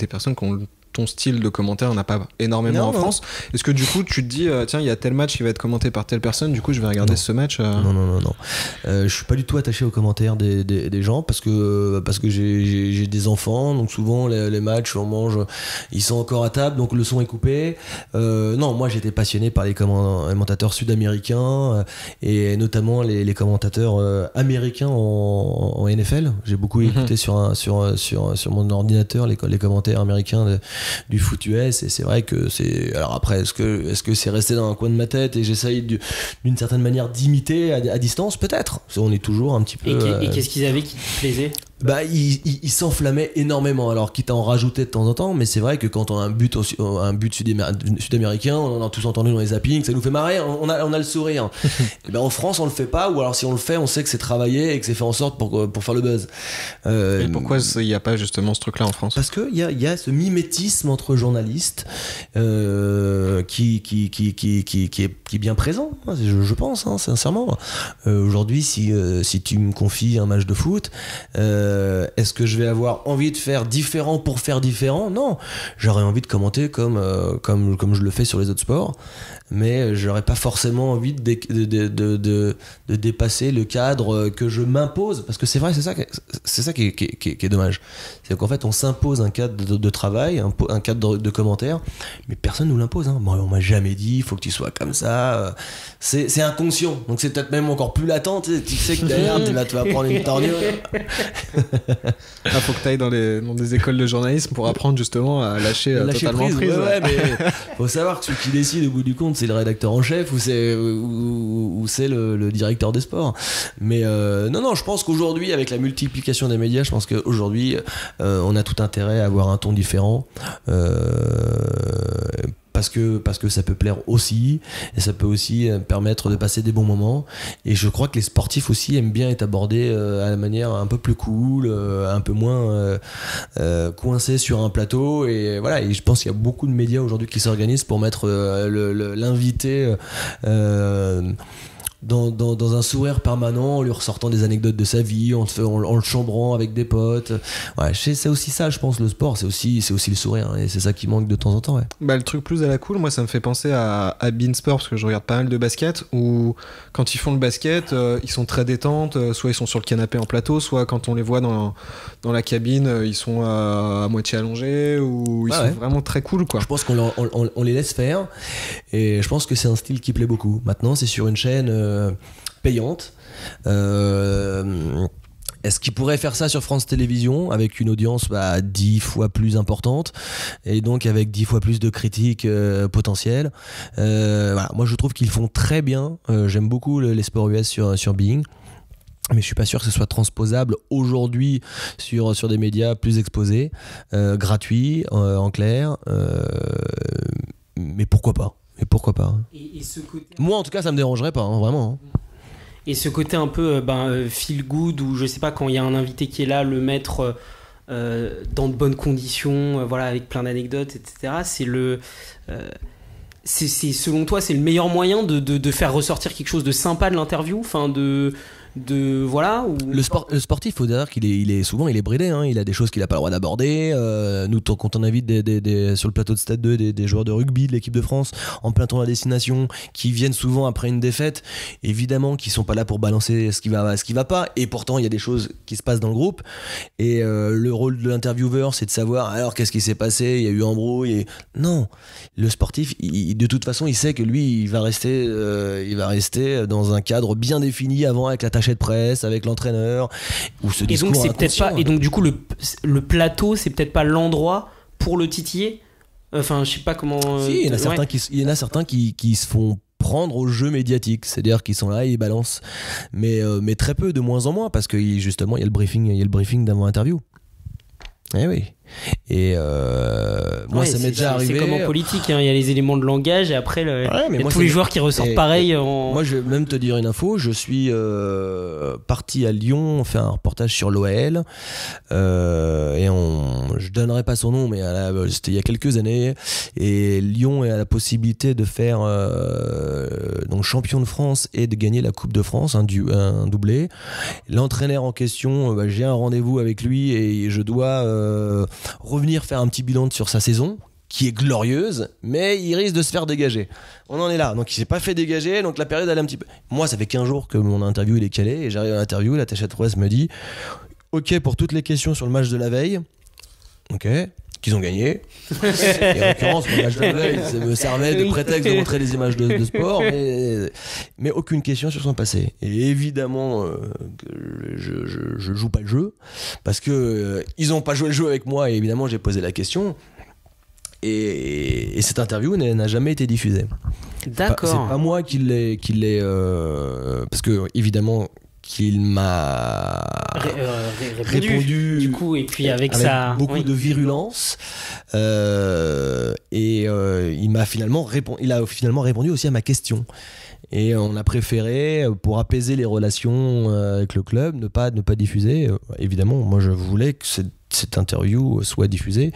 personnes qui ont ton style de commentaire, on n'a pas énormément en France. Est-ce que du coup tu te dis tiens, il y a tel match qui va être commenté par telle personne, du coup je vais regarder ce match Non. Je suis pas du tout attaché aux commentaires des gens parce que j'ai des enfants, donc souvent les matchs on mange, ils sont encore à table, donc le son est coupé. Non, moi j'étais passionné par les commentateurs sud-américains et notamment les commentateurs américains en NFL. J'ai beaucoup écouté sur mon ordinateur les commentaires américains du foot US, et c'est vrai que c'est. Alors après, est-ce que c'est resté dans un coin de ma tête et j'essaye d'une certaine manière d'imiter à distance, peut-être. On est toujours un petit peu. Et qu'est-ce qu'ils avaient qui te plaisait? Bah, il s'enflammait énormément. Alors, quitte à en rajouter de temps en temps, mais c'est vrai que quand on a un but sud-américain, on en a tous entendu dans les zappings, ça nous fait marrer, on a le sourire. Et ben en France, on le fait pas, ou alors si on le fait, on sait que c'est travaillé et que c'est fait en sorte pour faire le buzz. Et pourquoi il n'y a pas justement ce truc-là en France? Parce qu'il y a ce mimétisme entre journalistes qui est bien présent, je pense, sincèrement. Aujourd'hui, si tu me confies un match de foot, est-ce que je vais avoir envie de faire différent pour faire différent? Non, j'aurais envie de commenter comme je le fais sur les autres sports, mais j'aurais pas forcément envie de dépasser le cadre que je m'impose, parce que c'est vrai, c'est ça qui est dommage. C'est qu'en fait on s'impose un cadre de travail, un cadre de commentaires, mais personne nous l'impose, hein. Moi, on m'a jamais dit il faut que tu sois comme ça, c'est inconscient, donc c'est peut-être même encore plus latent, tu sais que derrière tu vas prendre une torgnole. Faut que tu ailles dans des écoles de journalisme pour apprendre justement à lâcher totalement prise. Ouais, mais faut savoir que celui qui décide au bout du compte, c'est le rédacteur en chef ou c'est le directeur des sports. Mais non, je pense qu'aujourd'hui, avec la multiplication des médias, je pense qu'aujourd'hui on a tout intérêt à avoir un ton différent, parce que ça peut plaire aussi, et ça peut aussi permettre de passer des bons moments. Et je crois que les sportifs aussi aiment bien être abordés à la manière un peu plus cool, un peu moins coincés sur un plateau. Et voilà, et je pense qu'il y a beaucoup de médias aujourd'hui qui s'organisent pour mettre l'invité dans un sourire permanent, en lui ressortant des anecdotes de sa vie, en le chambrant avec des potes. Ouais, c'est aussi ça, je pense, le sport, c'est aussi le sourire, hein, et c'est ça qui manque de temps en temps. Ouais. Bah, le truc plus à la cool, moi ça me fait penser à Beansport, parce que je regarde pas mal de basket, où quand ils font le basket, ils sont très détentes, soit ils sont sur le canapé en plateau, soit quand on les voit dans la cabine, ils sont à moitié allongés, ou ils sont vraiment très cool, quoi. Je pense qu'on les laisse faire, et je pense que c'est un style qui plaît beaucoup. Maintenant, c'est sur une chaîne payante. Est-ce qu'ils pourraient faire ça sur France Télévisions avec une audience 10 fois plus importante et donc avec 10 fois plus de critiques potentielles? Voilà. Moi je trouve qu'ils font très bien. J'aime beaucoup les sports US sur Being, mais je suis pas sûr que ce soit transposable aujourd'hui sur des médias plus exposés, gratuits, en clair, mais pourquoi pas? Et ce côté... Moi en tout cas ça me dérangerait pas, hein, vraiment, hein. Et ce côté un peu feel good, ou je sais pas, quand il y a un invité qui est là, le mettre dans de bonnes conditions, voilà, avec plein d'anecdotes, etc. C'est selon toi, c'est le meilleur moyen de faire ressortir quelque chose de sympa de l'interview, enfin voilà, ou... Le sportif, faut dire qu'il est souvent bridé, hein. Il a des choses qu'il a pas le droit d'aborder. Nous, quand on invite sur le plateau de Stade 2 des joueurs de rugby de l'équipe de France en plein tournoi à destination, qui viennent souvent après une défaite, évidemment qu'ils sont pas là pour balancer ce qui va pas, et pourtant il y a des choses qui se passent dans le groupe, et le rôle de l'intervieweur, c'est de savoir alors qu'est-ce qui s'est passé, il y a eu embrouille, non, le sportif de toute façon il sait que lui il va rester dans un cadre bien défini avant, avec l'attaché de presse, avec l'entraîneur, ou ce discours. Et donc c'est peut-être pas, et donc du coup le plateau, c'est peut-être pas l'endroit pour le titiller. Enfin, je sais pas comment. Si, il y en a certains qui se font prendre au jeu médiatique, c'est-à-dire qu'ils sont là et ils balancent, mais très peu, de moins en moins, parce que justement il y a le briefing d'avant interview. Eh oui. Et moi ça m'est déjà arrivé. C'est comme en politique, hein, il y a les éléments de langage, et après il y a tous les joueurs qui ressortent pareil. Moi je vais même te dire une info, je suis parti à Lyon, on fait un reportage sur l'OL, et je donnerai pas son nom, mais c'était il y a quelques années, et Lyon a la possibilité de faire donc champion de France et de gagner la Coupe de France, un doublé. L'entraîneur en question, j'ai un rendez-vous avec lui et je dois revenir faire un petit bilan sur sa saison, qui est glorieuse, mais il risque de se faire dégager. On en est là, donc il s'est pas fait dégager, donc la période elle est un petit peu... Moi ça fait 15 jours que mon interview il est calé, et j'arrive à l'interview, l'attaché de presse me dit ok pour toutes les questions sur le match de la veille, ok, qu'ils ont gagné, et en l'occurrence le match de la veille ça me servait de prétexte de montrer les images de sport, mais aucune question sur son passé. Et évidemment je joue pas le jeu, parce que ils ont pas joué le jeu avec moi, et évidemment j'ai posé la question. Et cette interview n'a jamais été diffusée. D'accord. C'est pas moi qui l'ai parce que évidemment qu'il m'a répondu du coup, et puis avec ça beaucoup de virulence, et il a finalement répondu aussi à ma question. Et on a préféré, pour apaiser les relations avec le club, ne pas diffuser. Évidemment, moi je voulais que cette interview soit diffusée,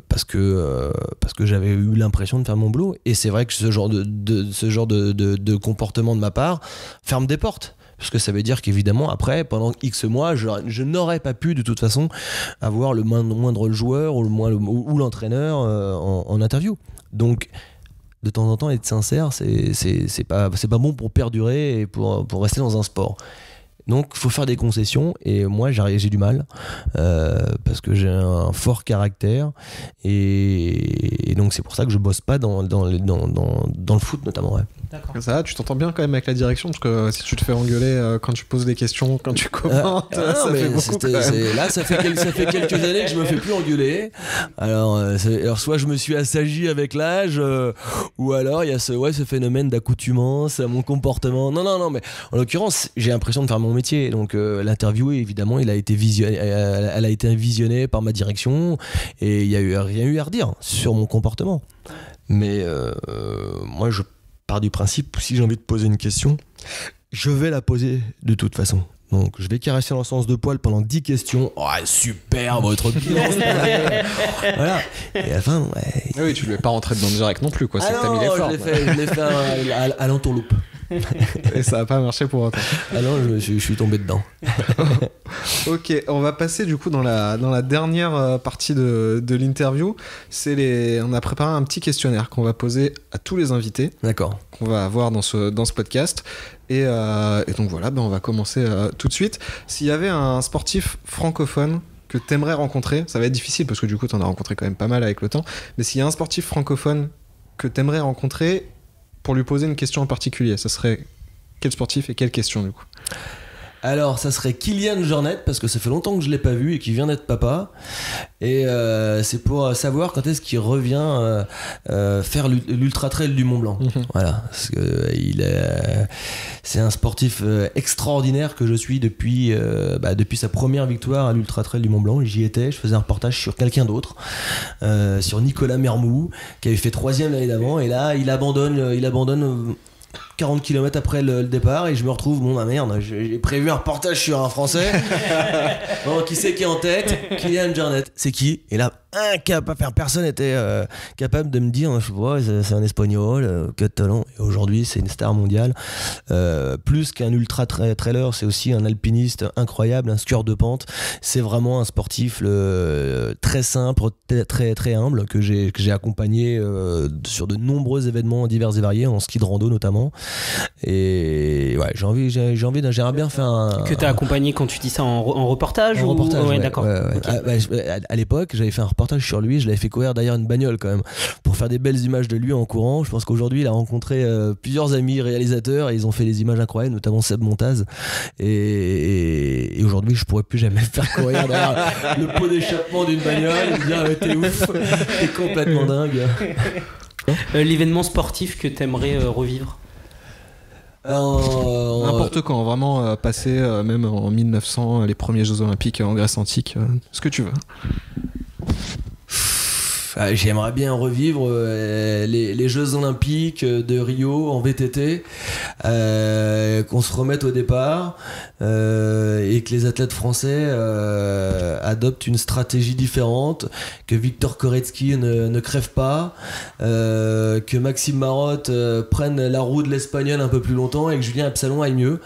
parce que j'avais eu l'impression de faire mon boulot. Et c'est vrai que ce genre de comportement de ma part ferme des portes. Parce que ça veut dire qu'évidemment, après, pendant X mois, je n'aurais pas pu de toute façon avoir le moindre joueur ou l'entraîneur en interview. Donc, de temps en temps, être sincère, c'est pas bon pour perdurer et pour rester dans un sport. Donc il faut faire des concessions, et moi j'ai du mal, parce que j'ai un fort caractère, et donc c'est pour ça que je bosse pas dans le foot notamment. Ouais. D'accord. Ça va, tu t'entends bien quand même avec la direction, parce que si tu te fais engueuler quand tu poses des questions, quand tu commentes, ça fait beaucoup quand même. Là ça fait quelques années que je me fais plus engueuler. Alors soit je me suis assagi avec l'âge, ou alors il y a ce phénomène d'accoutumance à mon comportement. Non, mais en l'occurrence j'ai l'impression de faire mon métier, donc l'interview évidemment elle a été visionnée par ma direction, et il y a eu rien eu à redire sur mon comportement. Mais moi je pars du principe, si j'ai envie de poser une question, je vais la poser de toute façon. Donc je vais caresser dans le sens de poil pendant 10 questions. Oh super votre bilan. Voilà. Et à la fin, ouais. Oui, tu lui es pas rentré dedans direct non plus, quoi. C'est que t'as mis l'effort. Je l'ai fait à l'entourloupe. Et ça n'a pas marché pour autant. Ah non, je suis tombé dedans. Ok, on va passer du coup dans la dernière partie de l'interview. On a préparé un petit questionnaire qu'on va poser à tous les invités. D'accord. Qu'on va avoir dans ce podcast. Et donc voilà, on va commencer tout de suite. S'il y avait un sportif francophone que t'aimerais rencontrer, ça va être difficile parce que du coup t'en as rencontré quand même pas mal avec le temps, mais s'il y a un sportif francophone que t'aimerais rencontrer pour lui poser une question en particulier, ça serait quel sportif et quelle question du coup? Alors ça serait Kylian Jornet, parce que ça fait longtemps que je l'ai pas vu et qu'il vient d'être papa, et c'est pour savoir quand est-ce qu'il revient faire l'ultra trail du Mont Blanc. Voilà, parce que c'est un sportif extraordinaire que je suis depuis sa première victoire à l'ultra trail du Mont Blanc. J'y étais, je faisais un reportage sur quelqu'un d'autre, sur Nicolas Mermoux, qui avait fait 3e l'année d'avant, et là il abandonne 40 km après le départ, et je me retrouve, bon, merde, j'ai prévu un reportage sur un Français. Bon, qui c'est qui est en tête? Kylian Jornet. C'est qui? Et là, personne n'était capable de me dire, je sais pas, c'est un Espagnol, que de talent. Et aujourd'hui, c'est une star mondiale. Plus qu'un ultra trailer, c'est aussi un alpiniste incroyable, un skieur de pente. C'est vraiment un sportif très simple, très, très humble, que j'ai accompagné sur de nombreux événements divers et variés, en ski de rando notamment. Et ouais, j'aimerais bien faire un... Que t'as accompagné quand tu dis ça en reportage? En reportage, ouais, d'accord. Ouais. Okay. À l'époque, j'avais fait un reportage sur lui, je l'avais fait courir d'ailleurs une bagnole quand même, pour faire des belles images de lui en courant. Je pense qu'aujourd'hui il a rencontré plusieurs amis réalisateurs, et ils ont fait des images incroyables, notamment Seb Montaz, et aujourd'hui je pourrais plus jamais faire courir derrière le pot d'échappement d'une bagnole et me dire t'es ouf, t'es complètement dingue. L'événement sportif que t'aimerais revivre? N'importe quand, vraiment passer même en 1900, les premiers Jeux Olympiques en Grèce antique, ce que tu veux. J'aimerais bien revivre les Jeux Olympiques de Rio en VTT, qu'on se remette au départ et que les athlètes français adoptent une stratégie différente, que Victor Koretsky ne crève pas, que Maxime Marotte prenne la roue de l'Espagnol un peu plus longtemps et que Julien Absalon aille mieux.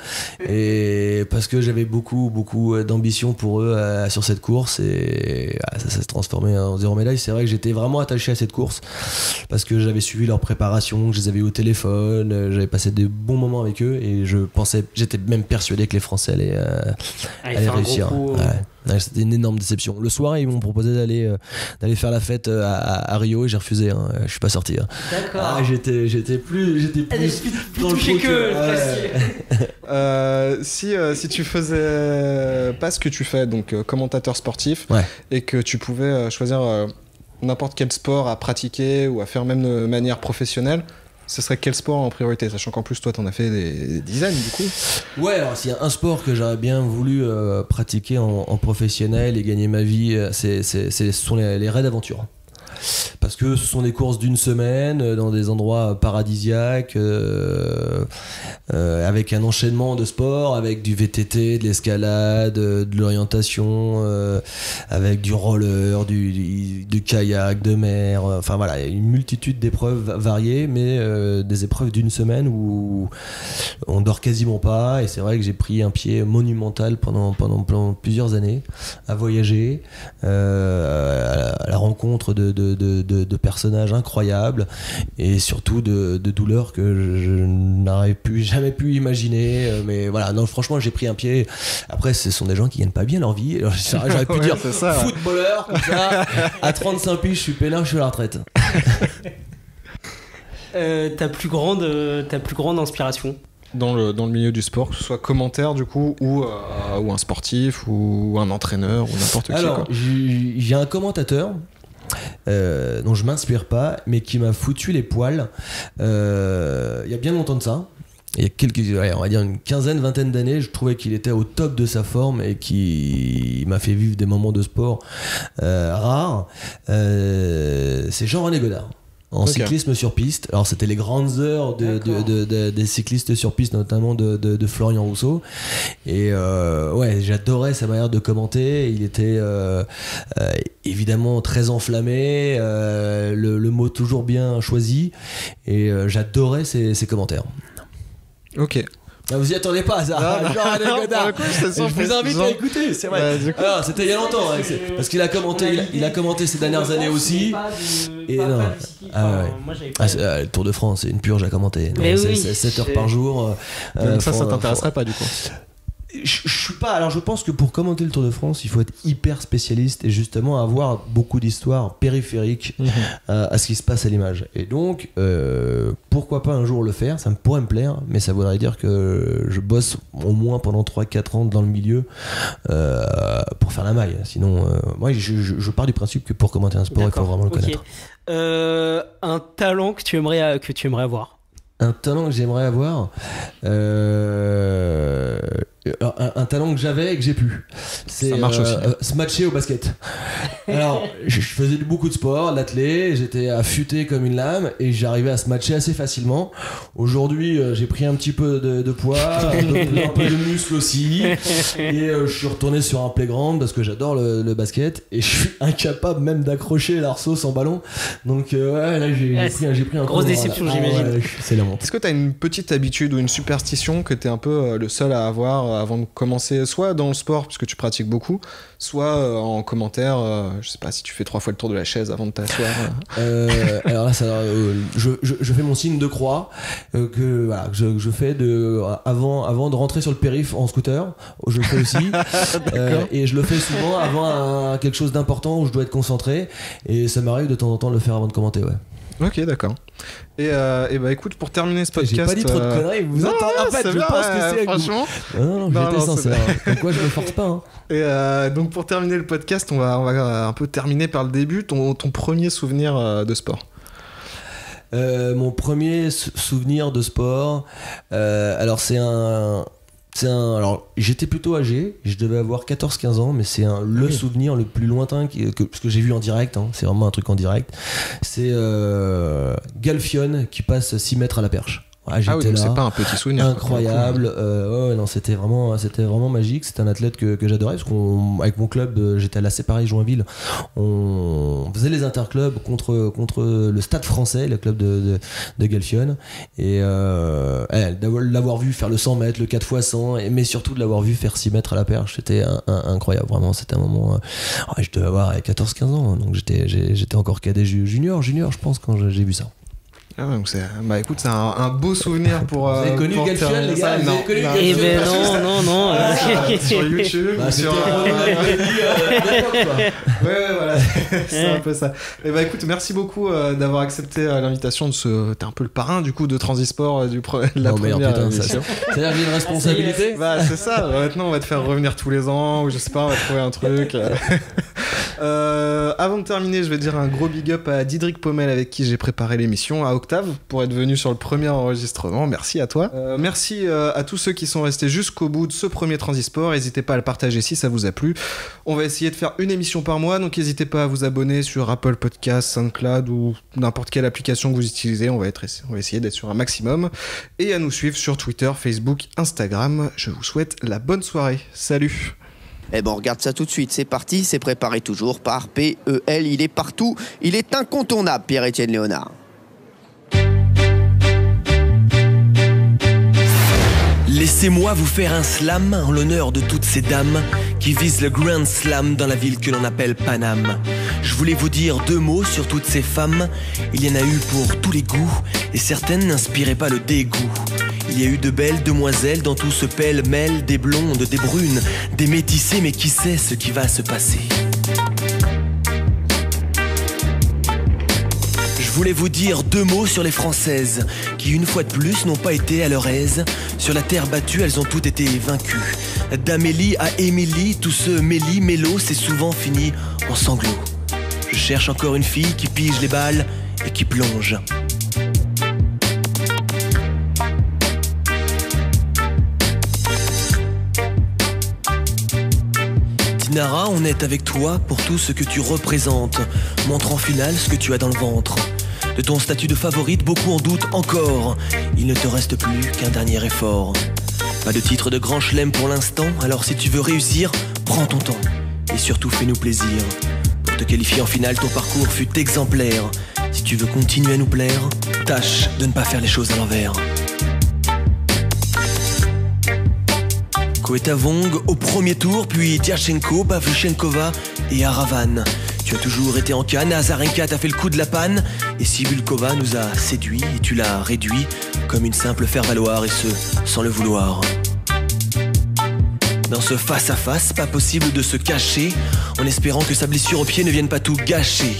Et parce que j'avais beaucoup d'ambition pour eux sur cette course, et ça s'est transformé en 0 médaille. C'est vrai que j'étais vraiment attaché à cette course parce que j'avais suivi leur préparation, que je les avais eu au téléphone, j'avais passé des bons moments avec eux et j'étais même persuadé que les Français allaient réussir. Ouais, c'était une énorme déception. Le soir, ils m'ont proposé d'aller faire la fête à Rio et j'ai refusé. Je suis pas sorti. D'accord. J'étais plus dans le touché truc, Si tu faisais pas ce que tu fais, donc commentateur sportif, et que tu pouvais choisir n'importe quel sport à pratiquer ou à faire même de manière professionnelle, ce serait quel sport en priorité, sachant qu'en plus toi t'en as fait des dizaines du coup? Ouais, alors s'il y a un sport que j'aurais bien voulu pratiquer en professionnel et gagner ma vie, ce sont les raids d'aventure. Parce que ce sont des courses d'une semaine dans des endroits paradisiaques, avec un enchaînement de sports, avec du VTT, de l'escalade, de l'orientation, avec du roller, du kayak de mer, enfin voilà, une multitude d'épreuves variées, mais des épreuves d'une semaine où on dort quasiment pas. Et c'est vrai que j'ai pris un pied monumental pendant plusieurs années à voyager, à la rencontre de personnages incroyables et surtout de douleurs que je n'aurais jamais pu imaginer, mais voilà, non, franchement j'ai pris un pied. Après ce sont des gens qui gagnent pas bien leur vie, alors, j'aurais pu dire ça, footballeur comme ça, à 35 piges je suis peinard, je suis à la retraite. Ta plus grande inspiration dans le milieu du sport, que ce soit commentaire du coup ou un sportif ou un entraîneur ou n'importe qui. Alors j'ai un commentateur dont je m'inspire pas, mais qui m'a foutu les poils il y a bien longtemps de ça. Il y a on va dire une vingtaine d'années, je trouvais qu'il était au top de sa forme et qui m'a fait vivre des moments de sport rares. C'est Jean-René Godard. En cyclisme sur piste. Alors c'était les grandes heures des cyclistes sur piste, notamment de Florian Rousseau. Et j'adorais sa manière de commenter. Il était évidemment très enflammé, le mot toujours bien choisi. Et j'adorais ses commentaires. Ok. Vous y attendez pas, ça. Je vous invite à écouter, c'est vrai. Alors, c'était il y a longtemps, parce qu'il a commenté ces dernières années aussi. Et non. Le Tour de France, c'est une purge à commenter. C'est 7 heures par jour. Ça t'intéresserait pas du coup? Je suis pas. Alors je pense que pour commenter le Tour de France, il faut être hyper spécialiste et justement avoir beaucoup d'histoires périphériques à ce qui se passe à l'image. Et donc, pourquoi pas un jour le faire? Ça pourrait me plaire, mais ça voudrait dire que je bosse au moins pendant 3-4 ans dans le milieu pour faire la maille. Sinon, moi, je pars du principe que pour commenter un sport, il faut vraiment le connaître. Un talent que tu aimerais avoir? Un talent que j'aimerais avoir, un talent que j'avais et que j'ai pu, c'est se matcher au basket. Alors je faisais beaucoup de sport, l'athlé, j'étais affûté comme une lame et j'arrivais à se matcher assez facilement. Aujourd'hui j'ai pris un petit peu de poids, un peu de muscle aussi, et je suis retourné sur un playground parce que j'adore le basket et je suis incapable même d'accrocher l'arceau sans ballon. Donc là j'ai pris un grosse déception, j'imagine. C'est la honte. Est-ce que tu as une petite habitude ou une superstition que tu es un peu le seul à avoir avant de commencer, soit dans le sport puisque tu pratiques beaucoup, soit en commentaire, je sais pas si tu fais 3 fois le tour de la chaise avant de t'asseoir. Alors là je fais mon signe de croix que je fais avant de rentrer sur le périph' en scooter, je le fais aussi. Et je le fais souvent avant quelque chose d'important où je dois être concentré, et ça m'arrive de temps en temps de le faire avant de commenter. Ok, d'accord. Et bah écoute, pour terminer ce podcast, j'ai pas dit trop de conneries. Vous entendez en fait, je pense que c'est franchement. Non, j'étais sincère. Pourquoi je me force pas. Et donc pour terminer le podcast, on va un peu terminer par le début. Ton premier souvenir de sport. Mon premier souvenir de sport, alors c'est un Alors, j'étais plutôt âgé, je devais avoir 14-15 ans, mais c'est le souvenir le plus lointain parce que j'ai vu en direct, hein, c'est vraiment un truc en direct. C'est Galfione qui passe 6 mètres à la perche. Ouais, donc là, c'est pas un petit souvenir. incroyable. Non, c'était vraiment magique. C'était un athlète que j'adorais parce qu'avec mon club, j'étais à la Paris-Joinville. On faisait les interclubs contre le Stade Français, le club de Galfione. Et l'avoir vu faire le 100 mètres, le 4x100, mais surtout de l'avoir vu faire 6 mètres à la perche, c'était incroyable. Vraiment, c'était un moment. Je devais avoir 14-15 ans, donc j'étais encore cadet junior, je pense, quand j'ai vu ça. Ah ouais, donc écoute, c'est un beau souvenir pour. Vous avez connu Galfione, les gars? Non. Eh ben non. Sur YouTube, sur. Voilà, c'est un peu ça. Et écoute, merci beaucoup d'avoir accepté l'invitation t'es un peu le parrain du coup de Transisport de la première émission. C'est-à-dire j'ai une responsabilité. C'est ça. Maintenant, on va te faire revenir tous les ans, ou je sais pas, on va trouver un truc. Avant de terminer, je vais dire un gros big up à Didrik Pommel avec qui j'ai préparé l'émission, à Octave pour être venu sur le premier enregistrement. Merci à toi. Merci à tous ceux qui sont restés jusqu'au bout de ce premier Transisport. N'hésitez pas à le partager si ça vous a plu. On va essayer de faire une émission par mois, donc n'hésitez pas à vous abonner sur Apple Podcasts, SoundCloud ou n'importe quelle application que vous utilisez. On va essayer d'être sur un maximum et à nous suivre sur Twitter, Facebook, Instagram. Je vous souhaite la bonne soirée. Salut. Eh ben on regarde ça tout de suite, c'est parti, c'est préparé toujours par PEL, il est partout, il est incontournable, Pierre-Étienne Léonard. Laissez-moi vous faire un slam en l'honneur de toutes ces dames qui visent le Grand Slam dans la ville que l'on appelle Paname. Je voulais vous dire 2 mots sur toutes ces femmes. Il y en a eu pour tous les goûts et certaines n'inspiraient pas le dégoût. Il y a eu de belles demoiselles dans tout ce pêle-mêle, des blondes, des brunes, des métissées, mais qui sait ce qui va se passer? Je voulais vous dire 2 mots sur les Françaises, qui une fois de plus n'ont pas été à leur aise. Sur la terre battue, elles ont toutes été vaincues. D'Amélie à Émilie, tout ce méli-mélo, c'est souvent fini en sanglots. Je cherche encore une fille qui pige les balles et qui plonge. Dinara, on est avec toi pour tout ce que tu représentes. Montre en finale ce que tu as dans le ventre. De ton statut de favorite, beaucoup en doutent encore. Il ne te reste plus qu'un dernier effort. Pas de titre de grand chelem pour l'instant, alors si tu veux réussir, prends ton temps. Et surtout fais-nous plaisir. Pour te qualifier en finale, ton parcours fut exemplaire. Si tu veux continuer à nous plaire, tâche de ne pas faire les choses à l'envers. Koetavong au premier tour, puis Diachenko, Pavlyuchenkova et Aravan. Tu as toujours été en canne, Azarenka t'a fait le coup de la panne, et Sibulkova nous a séduit et tu l'as réduit comme une simple faire-valoir, et ce, sans le vouloir. Dans ce face-à-face, pas possible de se cacher, en espérant que sa blessure au pied ne vienne pas tout gâcher.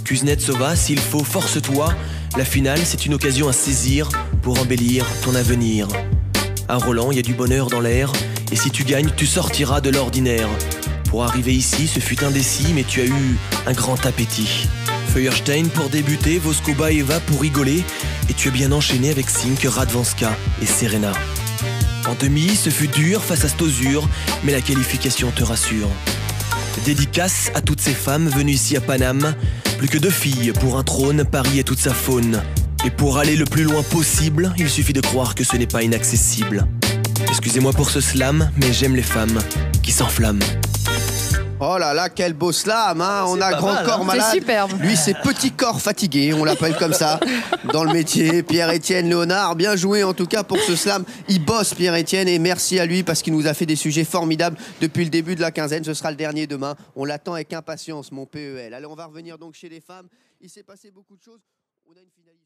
Kuznetsova, s'il faut, force-toi, la finale c'est une occasion à saisir pour embellir ton avenir. À Roland, il y a du bonheur dans l'air, et si tu gagnes, tu sortiras de l'ordinaire. Pour arriver ici, ce fut indécis, mais tu as eu un grand appétit. Feuerstein pour débuter, Voskobaeva pour rigoler, et tu as bien enchaîné avec Sink, Radvanska et Serena. En demi, ce fut dur face à Stosur, mais la qualification te rassure. Dédicace à toutes ces femmes venues ici à Paname, plus que 2 filles pour un trône, Paris et toute sa faune. Et pour aller le plus loin possible, il suffit de croire que ce n'est pas inaccessible. Excusez-moi pour ce slam, mais j'aime les femmes qui s'enflamment. Oh là là, quel beau slam, hein. On a grand corps malade. C'est superbe. Lui, c'est petit corps fatigué, on l'appelle comme ça dans le métier. Pierre-Étienne Léonard, bien joué en tout cas pour ce slam. Il bosse Pierre-Étienne et merci à lui parce qu'il nous a fait des sujets formidables depuis le début de la quinzaine. Ce sera le dernier demain. On l'attend avec impatience, mon PEL. Allez, on va revenir donc chez les femmes. Il s'est passé beaucoup de choses. On a une finalité.